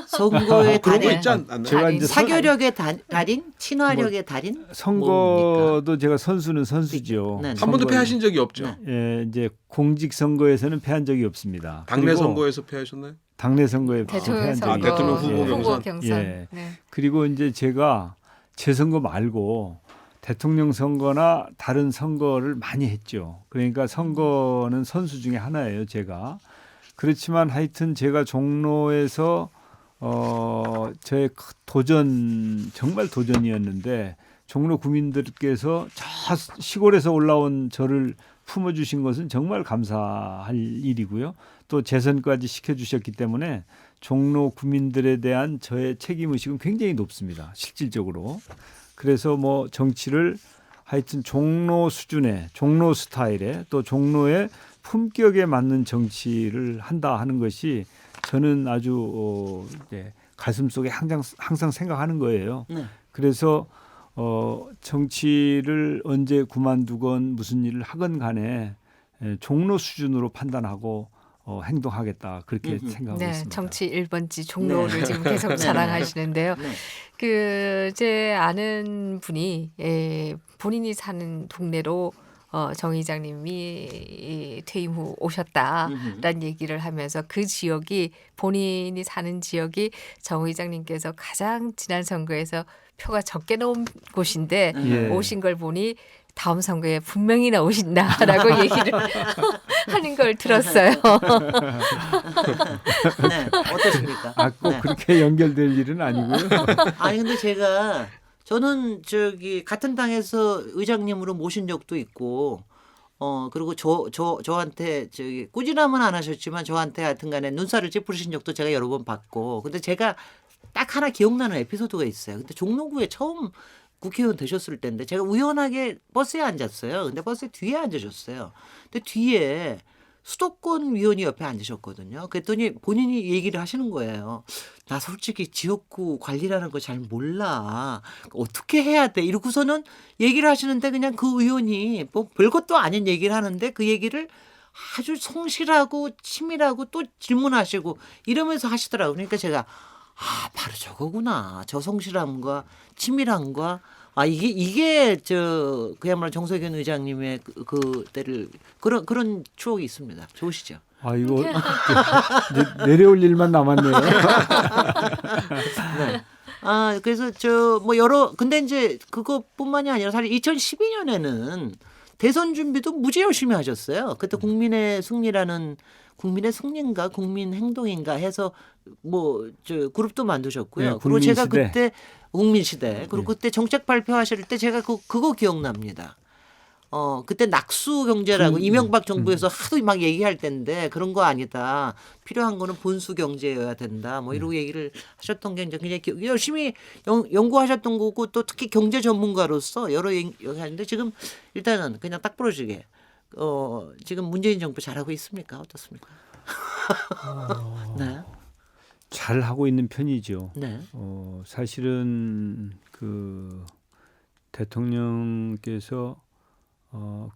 선거의 그런 거 달인, 있지 않나요? 제가 이제 사교력의 달인, 친화력의 달인. 뭡니까? 선거도 제가 선수는 선수죠. 네. 한 번도 패하신 적이 없죠. 예, 이제 공직 선거에서는 패한 적이 없습니다. 당내 그리고 선거에서 패하셨나요? 당내 선거에 대통령 패한 선거, 적이 대통령 없죠. 후보 예. 경선. 경선. 예. 네. 그리고 이제 제가 제 선거 말고 대통령 선거나 다른 선거를 많이 했죠. 그러니까 선거는 선수 중에 하나예요, 제가. 그렇지만 하여튼 제가 종로에서 저의 도전, 정말 도전이었는데 종로 구민들께서 저 시골에서 올라온 저를 품어주신 것은 정말 감사할 일이고요. 또 재선까지 시켜주셨기 때문에 종로 구민들에 대한 저의 책임의식은 굉장히 높습니다. 실질적으로. 그래서 뭐 정치를 하여튼 종로 수준의, 종로 스타일의, 또 종로의 품격에 맞는 정치를 한다 하는 것이 저는 아주 가슴속에 항상 생각하는 거예요. 네. 그래서 정치를 언제 그만두건 무슨 일을 하건 간에 종로 수준으로 판단하고 행동하겠다 그렇게 생각하고 네, 있습니다. 정치 1번지 종로를 네. 지금 계속 네. 자랑하시는데요. 네. 제 아는 분이 본인이 사는 동네로 정 의장님이 퇴임 후 오셨다라는 얘기를 하면서 그 지역이 본인이 사는 지역이 정 의장님께서 가장 지난 선거에서 표가 적게 나온 곳인데 예. 오신 걸 보니 다음 선거에 분명히 나오신다라고 얘기를 하는 걸 들었어요. 네, 어떻습니까? 꼭 네. 그렇게 연결될 일은 아니고요. 아니 근데 저는 저기 같은 당에서 의장님으로 모신 적도 있고 그리고 저한테 저기 꾸지람은 안 하셨지만 저한테 하여튼간에 눈살을 찌푸리신 적도 제가 여러 번 봤고 근데 제가 딱 하나 기억나는 에피소드가 있어요. 근데 종로구에 처음 국회의원 되셨을 때인데 제가 우연하게 버스에 앉았어요. 근데 버스 뒤에 앉으셨어요. 근데 뒤에 수도권 위원이 옆에 앉으셨거든요. 그랬더니 본인이 얘기를 하시는 거예요. 나 솔직히 지역구 관리라는 거 잘 몰라. 어떻게 해야 돼? 이러고서는 얘기를 하시는데 그냥 그 의원이 뭐 별것도 아닌 얘기를 하는데 그 얘기를 아주 성실하고 치밀하고 또 질문하시고 이러면서 하시더라고요. 그러니까 제가 바로 저거구나. 저 성실함과 치밀함과 이게 그야말로 정석현 의장님의 그 때를 그런 추억이 있습니다. 좋으시죠? 이거 이제 내려올 일만 남았네요. 네. 그래서 근데 이제 그것뿐만이 아니라 사실 2012년에는 대선 준비도 무지 열심히 하셨어요. 그때 국민의 승리인가 국민 행동인가 해서 그룹도 만드셨고요. 네, 그리고 제가 국민시대. 그때 국민시대 그리고 그때 정책 발표하실 때 제가 그거 기억납니다. 그때 낙수 경제라고 이명박 정부에서 하도 막 얘기할 때인데 그런 거 아니다. 필요한 거는 본수 경제여야 된다. 뭐 이러고 얘기를 하셨던 게 이제 굉장히 열심히 연구하셨던 거고 또 특히 경제 전문가로서 여러 얘기 하는데 지금 일단은 그냥 딱 부러지게 지금 문재인 정부 잘하고 있습니까? 어떻습니까? 네. 잘 하고 있는 편이죠. 네. 사실은 그 대통령께서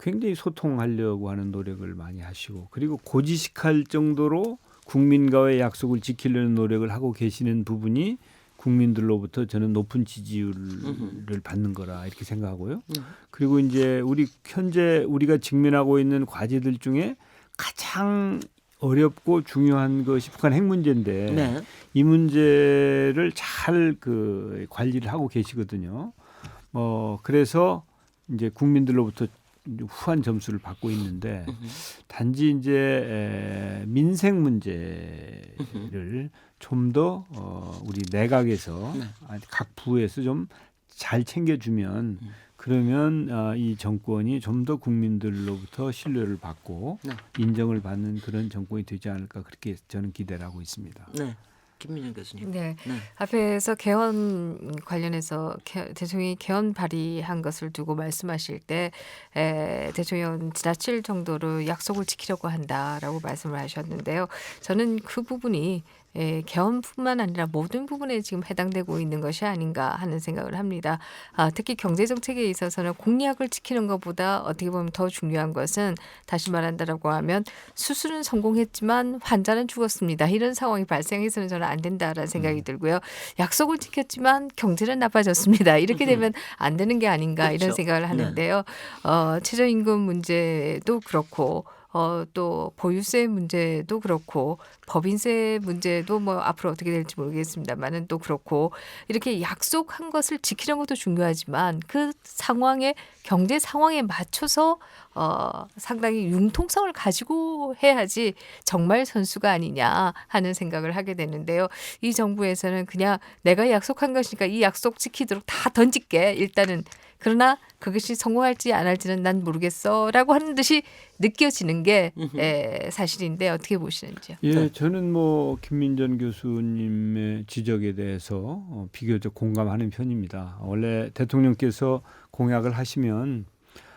굉장히 소통하려고 하는 노력을 많이 하시고 그리고 고지식할 정도로 국민과의 약속을 지키려는 노력을 하고 계시는 부분이 국민들로부터 저는 높은 지지율을 받는 거라 이렇게 생각하고요. 그리고 이제 현재 우리가 직면하고 있는 과제들 중에 가장 어렵고 중요한 것이 북한 핵 문제인데 네. 이 문제를 잘 관리를 하고 계시거든요. 그래서 이제 국민들로부터 후한 점수를 받고 있는데 단지 이제 민생 문제를 좀 더 우리 내각에서 각 부에서 좀 잘 챙겨주면 그러면 이 정권이 좀 더 국민들로부터 신뢰를 받고 인정을 받는 그런 정권이 되지 않을까 그렇게 저는 기대를 하고 있습니다. 네. 김민정 교수님. 네. 네. 앞에서 개헌 관련해서 대통령이 개헌 발의한 것을 두고 말씀하실 때 대통령 지나칠 정도로 약속을 지키려고 한다라고 말씀을 하셨는데요. 저는 그 부분이 개헌뿐만 아니라 모든 부분에 지금 해당되고 있는 것이 아닌가 하는 생각을 합니다. 특히 경제 정책에 있어서는 공약을 지키는 것보다 어떻게 보면 더 중요한 것은 다시 말한다라고 하면 수술은 성공했지만 환자는 죽었습니다. 이런 상황이 발생해서는 저는 안 된다라는 생각이 들고요. 약속을 지켰지만 경제는 나빠졌습니다. 이렇게 되면 안 되는 게 아닌가 그렇죠. 이런 생각을 하는데요. 최저임금 문제도 그렇고 또 보유세 문제도 그렇고 법인세 문제도 뭐 앞으로 어떻게 될지 모르겠습니다만은 또 그렇고 이렇게 약속한 것을 지키는 것도 중요하지만 그 상황에 경제 상황에 맞춰서 상당히 융통성을 가지고 해야지 정말 선수가 아니냐 하는 생각을 하게 되는데요. 이 정부에서는 그냥 내가 약속한 것이니까 이 약속 지키도록 다 던질게 일단은 그러나 그것이 성공할지 안 할지는 난 모르겠어라고 하는 듯이 느껴지는 게 사실인데 어떻게 보시는지요? 예, 저는 뭐 김민전 교수님의 지적에 대해서 비교적 공감하는 편입니다. 원래 대통령께서 공약을 하시면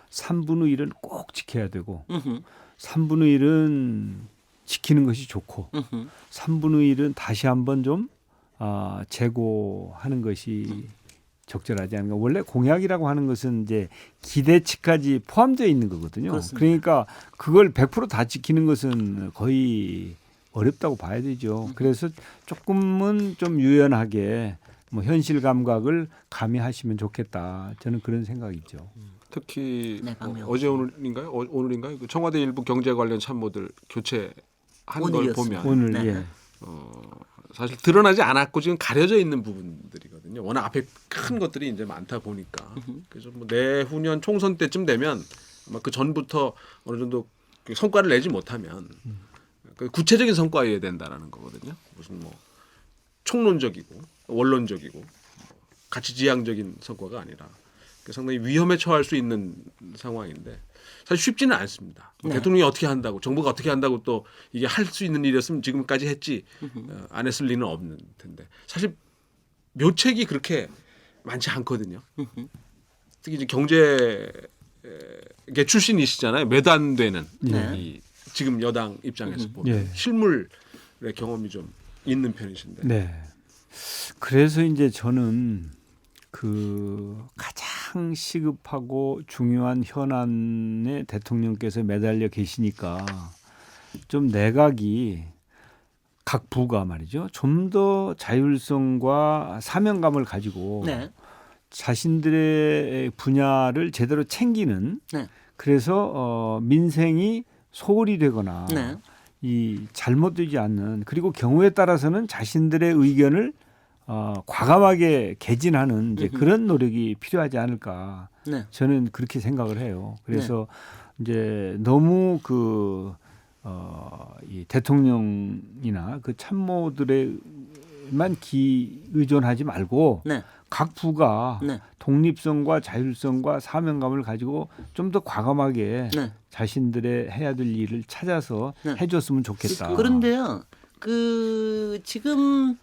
3분의 1은 꼭 지켜야 되고 3분의 1은 지키는 것이 좋고 3분의 1은 다시 한번 좀 재고하는 것이 적절하지 않은가. 원래 공약이라고 하는 것은 이제 기대치까지 포함되어 있는 거거든요. 그렇습니다. 그러니까 그걸 100% 다 지키는 것은 거의 어렵다고 봐야 되죠. 그래서 조금은 좀 유연하게 뭐 현실 감각을 가미하시면 좋겠다. 저는 그런 생각이죠. 특히 네, 박명호 어제 오늘인가요? 오늘인가요? 그 청와대 일부 경제 관련 참모들 교체한 걸 오늘이었습니다. 보면 오늘 네. 예. 사실 드러나지 않았고 지금 가려져 있는 부분들이거든요. 워낙 앞에 큰 것들이 이제 많다 보니까 그래서 뭐 내후년 총선 때쯤 되면 아마 그 전부터 어느 정도 그 성과를 내지 못하면 그 구체적인 성과여야 된다라는 거거든요. 무슨 뭐 총론적이고 원론적이고 가치지향적인 성과가 아니라 상당히 위험에 처할 수 있는 상황인데 사실 쉽지는 않습니다. 네. 대통령이 어떻게 한다고 정부가 어떻게 한다고 또 이게 할 수 있는 일이었으면 지금까지 했지 안 했을 리는 없는 텐데 사실 묘책이 그렇게 많지 않거든요. 특히 이제 경제계 출신이시잖아요. 매도 안 되는 네. 이 지금 여당 입장에서 보면 예. 실물의 경험이 좀 있는 편이신데 네. 그래서 이제 저는 그 가장 시급하고 중요한 현안에 대통령께서 매달려 계시니까 좀 내각이 각 부가 말이죠. 좀 더 자율성과 사명감을 가지고 네. 자신들의 분야를 제대로 챙기는 네. 그래서 민생이 소홀히 되거나 네. 이 잘못되지 않는 그리고 경우에 따라서는 자신들의 의견을 과감하게 개진하는 이제 그런 노력이 필요하지 않을까 네. 저는 그렇게 생각을 해요. 그래서 이제 너무 이 대통령이나 그 참모들에만 의존하지 말고 네. 각 부가 네. 독립성과 자율성과 사명감을 가지고 좀 더 과감하게 네. 자신들의 해야 될 일을 찾아서 네. 해줬으면 좋겠다. 그런데요, 지금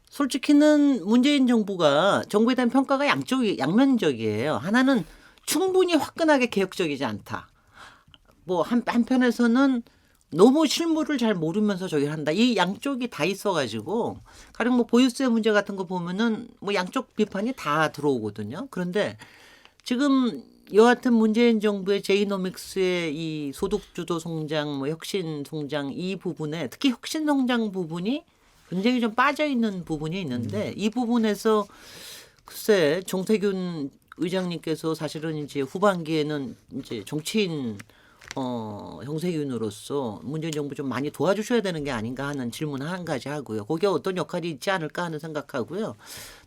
솔직히는 문재인 정부에 대한 평가가 양면적이에요. 하나는 충분히 화끈하게 개혁적이지 않다. 뭐 한편에서는 너무 실무를 잘 모르면서 저기를 한다. 이 양쪽이 다 있어가지고 가령 뭐 보유세 문제 같은 거 보면은 뭐 양쪽 비판이 다 들어오거든요. 그런데 지금 여하튼 문재인 정부의 제이노믹스의 이 소득주도 성장, 뭐 혁신 성장 이 부분에 특히 혁신 성장 부분이 굉장히 좀 빠져 있는 부분이 있는데 이 부분에서 글쎄 정세균 의장님께서 사실은 이제 후반기에는 이제 정치인 형세균으로서 문재인 정부 좀 많이 도와주셔야 되는 게 아닌가 하는 질문 한 가지 하고요. 거기에 어떤 역할이 있지 않을까 하는 생각하고요.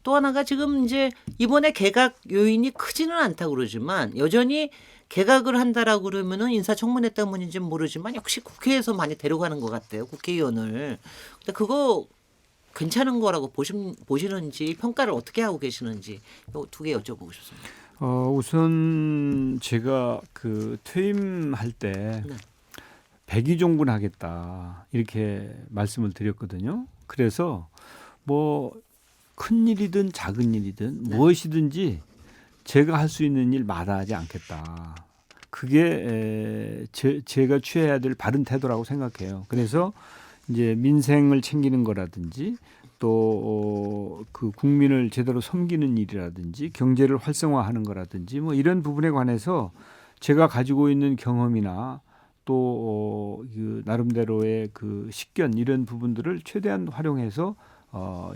또 하나가 지금 이제 이번에 개각 요인이 크지는 않다고 그러지만 여전히 개각을 한다라고 그러면은 인사청문회 때문인지는 모르지만 역시 국회에서 많이 데려가는 것 같아요. 국회의원을. 근데 그거 괜찮은 거라고 보시는지 평가를 어떻게 하고 계시는지 이 두 개 여쭤보고 싶습니다. 우선 제가 그 퇴임할 때 네. 백의종군하겠다 이렇게 말씀을 드렸거든요. 그래서 뭐 큰 일이든 작은 일이든 네. 무엇이든지 제가 할 수 있는 일 마다하지 않겠다. 그게 제가 취해야 될 바른 태도라고 생각해요. 그래서 이제 민생을 챙기는 거라든지 또 그 국민을 제대로 섬기는 일이라든지 경제를 활성화하는 거라든지 뭐 이런 부분에 관해서 제가 가지고 있는 경험이나 또 그 나름대로의 그 식견 이런 부분들을 최대한 활용해서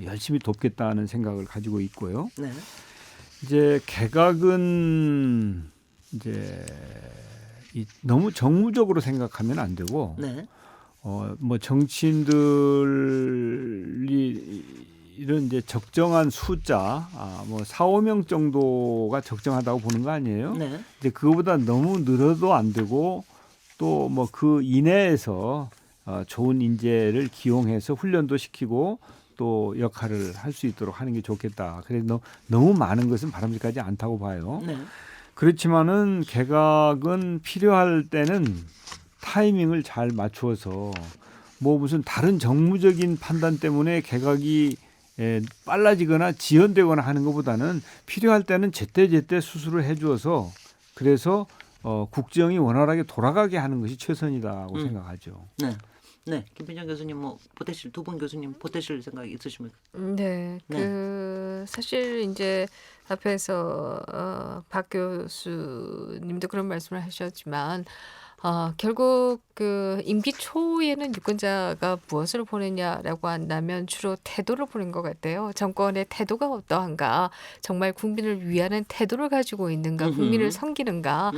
열심히 돕겠다는 생각을 가지고 있고요. 네. 이제 개각은 이제 너무 정무적으로 생각하면 안 되고 네. 뭐 정치인들이 이런 이제 적정한 숫자, 뭐 4, 5명 정도가 적정하다고 보는 거 아니에요? 네. 이제 그거보다 너무 늘어도 안 되고 또 뭐 그 이내에서 좋은 인재를 기용해서 훈련도 시키고 또 역할을 할 수 있도록 하는 게 좋겠다. 그래서 너무 많은 것은 바람직하지 않다고 봐요. 네. 그렇지만은 개각은 필요할 때는 타이밍을 잘 맞추어서 뭐 무슨 다른 정무적인 판단 때문에 개각이 빨라지거나 지연되거나 하는 것보다는 필요할 때는 제때제때 수술을 해주어서 그래서 국정이 원활하게 돌아가게 하는 것이 최선이다고 생각하죠. 네. 네. 김민정 교수님 뭐 보태실 두 분 교수님 보태실 생각 있으십니까? 네, 네. 그 사실 이제 앞에서 박 교수님도 그런 말씀을 하셨지만 결국 그 임기 초에는 유권자가 무엇을 보느냐라고 한다면 주로 태도를 보는 것 같아요. 정권의 태도가 어떠한가, 정말 국민을 위하는 태도를 가지고 있는가, 국민을 섬기는가,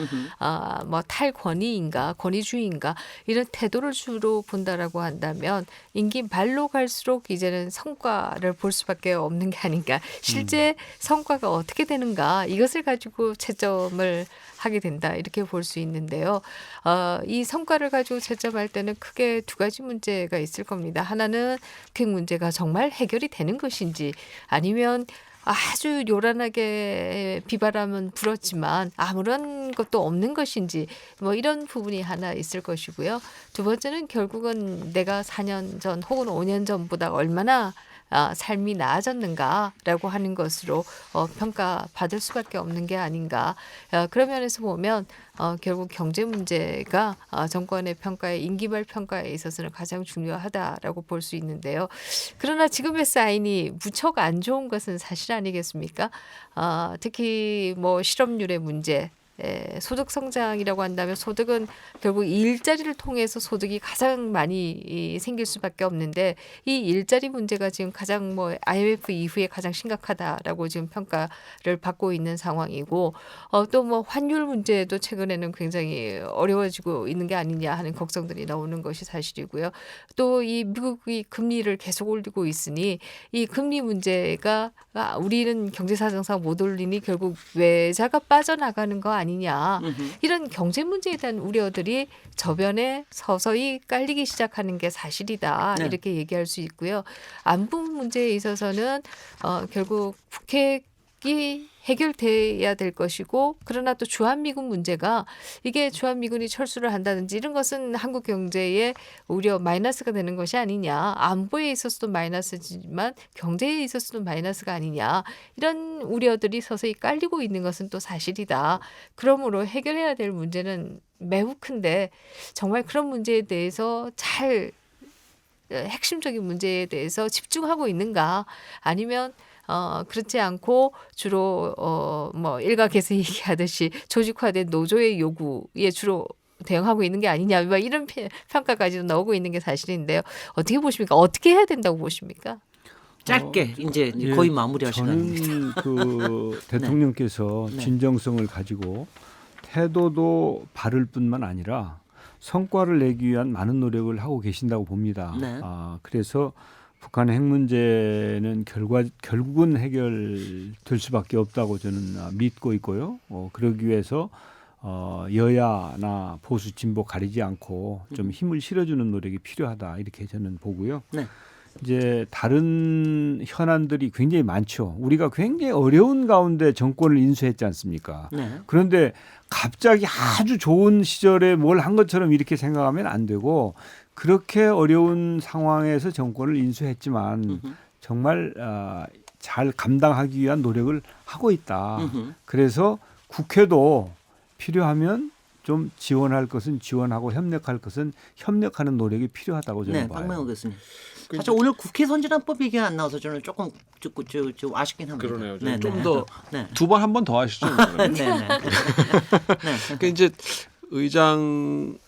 뭐 탈권위인가, 권위주의인가 이런 태도를 주로 본다라고 한다면 임기 말로 갈수록 이제는 성과를 볼 수밖에 없는 게 아닌가. 실제 성과가 어떻게 되는가 이것을 가지고 채점을 하게 된다 이렇게 볼 수 있는데요. 이 성과를 가지고 채점할 때는 크게 두 가지 문제가 있을 겁니다. 하나는 그 문제가 정말 해결이 되는 것인지 아니면 아주 요란하게 비바람은 불었지만 아무런 것도 없는 것인지 뭐 이런 부분이 하나 있을 것이고요. 두 번째는 결국은 내가 4년 전 혹은 5년 전보다 얼마나 삶이 나아졌는가라고 하는 것으로 평가받을 수밖에 없는 게 아닌가. 그런 면에서 보면 결국 경제 문제가 정권의 평가에 임기말 평가에 있어서는 가장 중요하다라고 볼 수 있는데요. 그러나 지금의 사인이 무척 안 좋은 것은 사실 아니겠습니까? 특히 뭐 실업률의 문제. 소득 성장이라고 한다면 소득은 결국 일자리를 통해서 소득이 가장 많이 생길 수밖에 없는데 이 일자리 문제가 지금 가장 뭐 IMF 이후에 가장 심각하다라고 지금 평가를 받고 있는 상황이고 또 뭐 환율 문제도 최근에는 굉장히 어려워지고 있는 게 아니냐 하는 걱정들이 나오는 것이 사실이고요. 또 이 미국이 금리를 계속 올리고 있으니 이 금리 문제가 우리는 경제 사정상 못 올리니 결국 외자가 빠져나가는 거 아니냐. 이런 경제 문제에 대한 우려들이 저변에 서서히 깔리기 시작하는 게 사실이다. 네. 이렇게 얘기할 수 있고요. 안보 문제에 있어서는 결국 북핵이 해결돼야 될 것이고 그러나 또 주한미군 문제가 이게 주한미군이 철수를 한다든지 이런 것은 한국 경제에 오히려 마이너스가 되는 것이 아니냐. 안보에 있어서도 마이너스지만 경제에 있어서도 마이너스가 아니냐. 이런 우려들이 서서히 깔리고 있는 것은 또 사실이다. 그러므로 해결해야 될 문제는 매우 큰데 정말 그런 문제에 대해서 잘 핵심적인 문제에 대해서 집중하고 있는가 아니면 그렇지 않고 주로 뭐 일각에서 얘기하듯이 조직화된 노조의 요구에 주로 대응하고 있는 게 아니냐 뭐 이런 평가까지도 나오고 있는 게 사실인데요. 어떻게 보십니까? 어떻게 해야 된다고 보십니까? 짧게 이제 거의 마무리할 시간입니다. 저는 그 대통령께서 네. 진정성을 가지고 태도도 바를 뿐만 아니라 성과를 내기 위한 많은 노력을 하고 계신다고 봅니다. 네. 그래서 북한의 핵 문제는 결국은 해결될 수밖에 없다고 저는 믿고 있고요. 그러기 위해서 여야나 보수 진보 가리지 않고 좀 힘을 실어주는 노력이 필요하다 이렇게 저는 보고요. 네. 이제 다른 현안들이 굉장히 많죠. 우리가 굉장히 어려운 가운데 정권을 인수했지 않습니까? 네. 그런데 갑자기 아주 좋은 시절에 뭘 한 것처럼 이렇게 생각하면 안 되고 그렇게 어려운 상황에서 정권을 인수했지만 정말 잘 감당하기 위한 노력을 하고 있다. 그래서 국회도 필요하면 좀 지원할 것은 지원하고 협력할 것은 협력하는 노력이 필요하다고 저는 네, 봐요. 박명호 교수님. 사실 오늘 국회 선진화법 얘기가 안 나와서 저는 조금 좀 아쉽긴 합니다. 그러네요. 네, 좀 네. 더 네. 두 번 한 번 더 하시죠. 네, 네. 그러니까 이제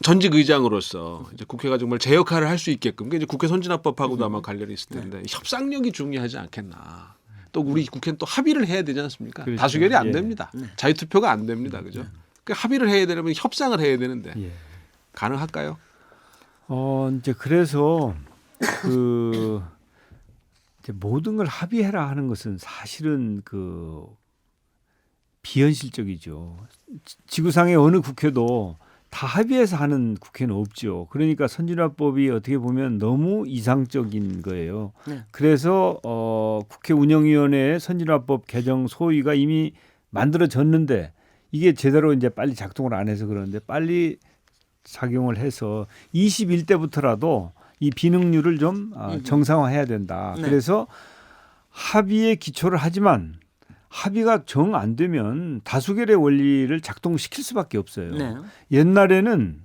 전직 의장으로서 이제 국회가 정말 제 역할을 할 수 있게끔 그게 이제 국회 선진화법하고도 아마 관련이 있을 텐데 협상력이 중요하지 않겠나. 또 우리 국회는 또 합의를 해야 되지 않습니까? 그렇죠. 다수결이 안 예. 됩니다. 자유투표가 안 됩니다. 그죠? 그 합의를 해야 되려면 협상을 해야 되는데 예. 가능할까요? 이제 그래서 그 이제 모든 걸 합의해라 하는 것은 사실은 그 비현실적이죠. 지구상의 어느 국회도 다 합의해서 하는 국회는 없죠. 그러니까 선진화법이 어떻게 보면 너무 이상적인 거예요. 네. 그래서 국회 운영위원회의 선진화법 개정 소위가 이미 만들어졌는데 이게 제대로 이제 빨리 작동을 안 해서 그러는데 빨리 작용을 해서 21대부터라도 이 비능률을 좀 정상화해야 된다. 네. 그래서 합의에 기초를 하지만 합의가 정 안 되면 다수결의 원리를 작동시킬 수밖에 없어요. 네. 옛날에는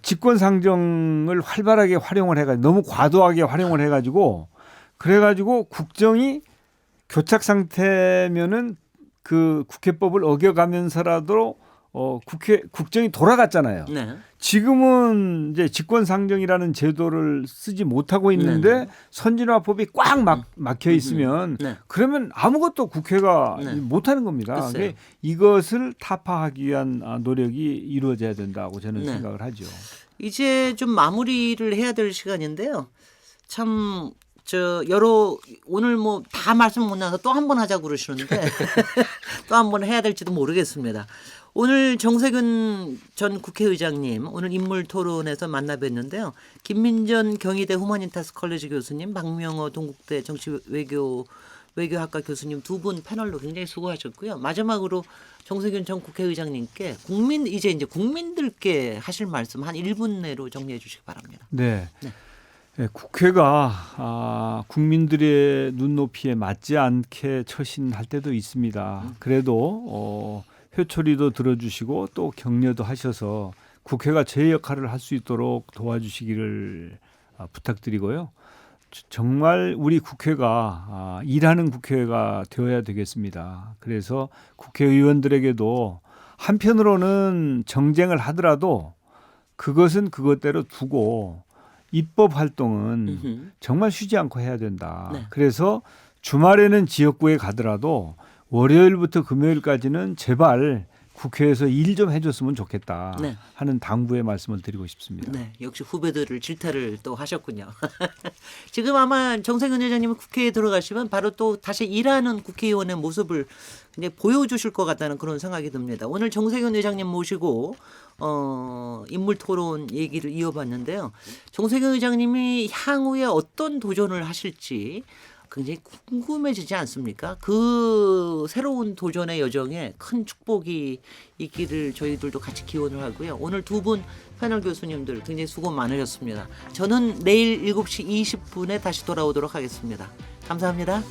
직권상정을 활발하게 활용을 해가지고 너무 과도하게 활용을 해가지고 그래가지고 국정이 교착 상태면은 그 국회법을 어겨가면서라도 국정이 돌아갔잖아요. 네. 지금은 이제 직권상정이라는 제도를 쓰지 못하고 있는데 네네. 선진화법이 꽉 막혀 있으면 네. 그러면 아무것도 국회가 네. 못하는 겁니다. 글쎄요. 그러니까 이것을 타파하기 위한 노력이 이루어져야 된다고 저는 네. 생각을 하죠. 이제 좀 마무리를 해야 될 시간인데요. 참 오늘 뭐 다 말씀 못 나눠서 또 한 번 하자고 그러시는데 또 한 번 해야 될지도 모르겠습니다. 오늘 정세균 전 국회의장님 오늘 인물 토론에서 만나 뵀는데요. 김민전 경희대 후마니타스 컬리지 교수님, 박명호 동국대 정치외교학과 교수님 두 분 패널로 굉장히 수고하셨고요. 마지막으로 정세균 전 국회의장님께 이제 국민들께 하실 말씀 한 1분 내로 정리해 주시기 바랍니다. 네. 네. 네, 국회가 국민들의 눈높이에 맞지 않게 처신할 때도 있습니다. 그래도 회초리도 들어주시고 또 격려도 하셔서 국회가 제 역할을 할 수 있도록 도와주시기를 부탁드리고요. 정말 우리 국회가 일하는 국회가 되어야 되겠습니다. 그래서 국회의원들에게도 한편으로는 정쟁을 하더라도 그것은 그것대로 두고 입법 활동은 정말 쉬지 않고 해야 된다. 네. 그래서 주말에는 지역구에 가더라도 월요일부터 금요일까지는 제발 국회에서 일 좀 해줬으면 좋겠다 네. 하는 당부의 말씀을 드리고 싶습니다. 네, 역시 후배들을 질타를 또 하셨군요. 지금 아마 정세균 회장님은 국회에 들어가시면 바로 또 다시 일하는 국회의원의 모습을 이제 보여주실 것 같다는 그런 생각이 듭니다. 오늘 정세균 회장님 모시고 인물 토론 얘기를 이어봤는데요. 정세균 회장님이 향후에 어떤 도전을 하실지 굉장히 궁금해지지 않습니까? 그 새로운 도전의 여정에 큰 축복이 있기를 저희들도 같이 기원을 하고요. 오늘 두 분 패널 교수님들 굉장히 수고 많으셨습니다. 저는 내일 7시 20분에 다시 돌아오도록 하겠습니다. 감사합니다.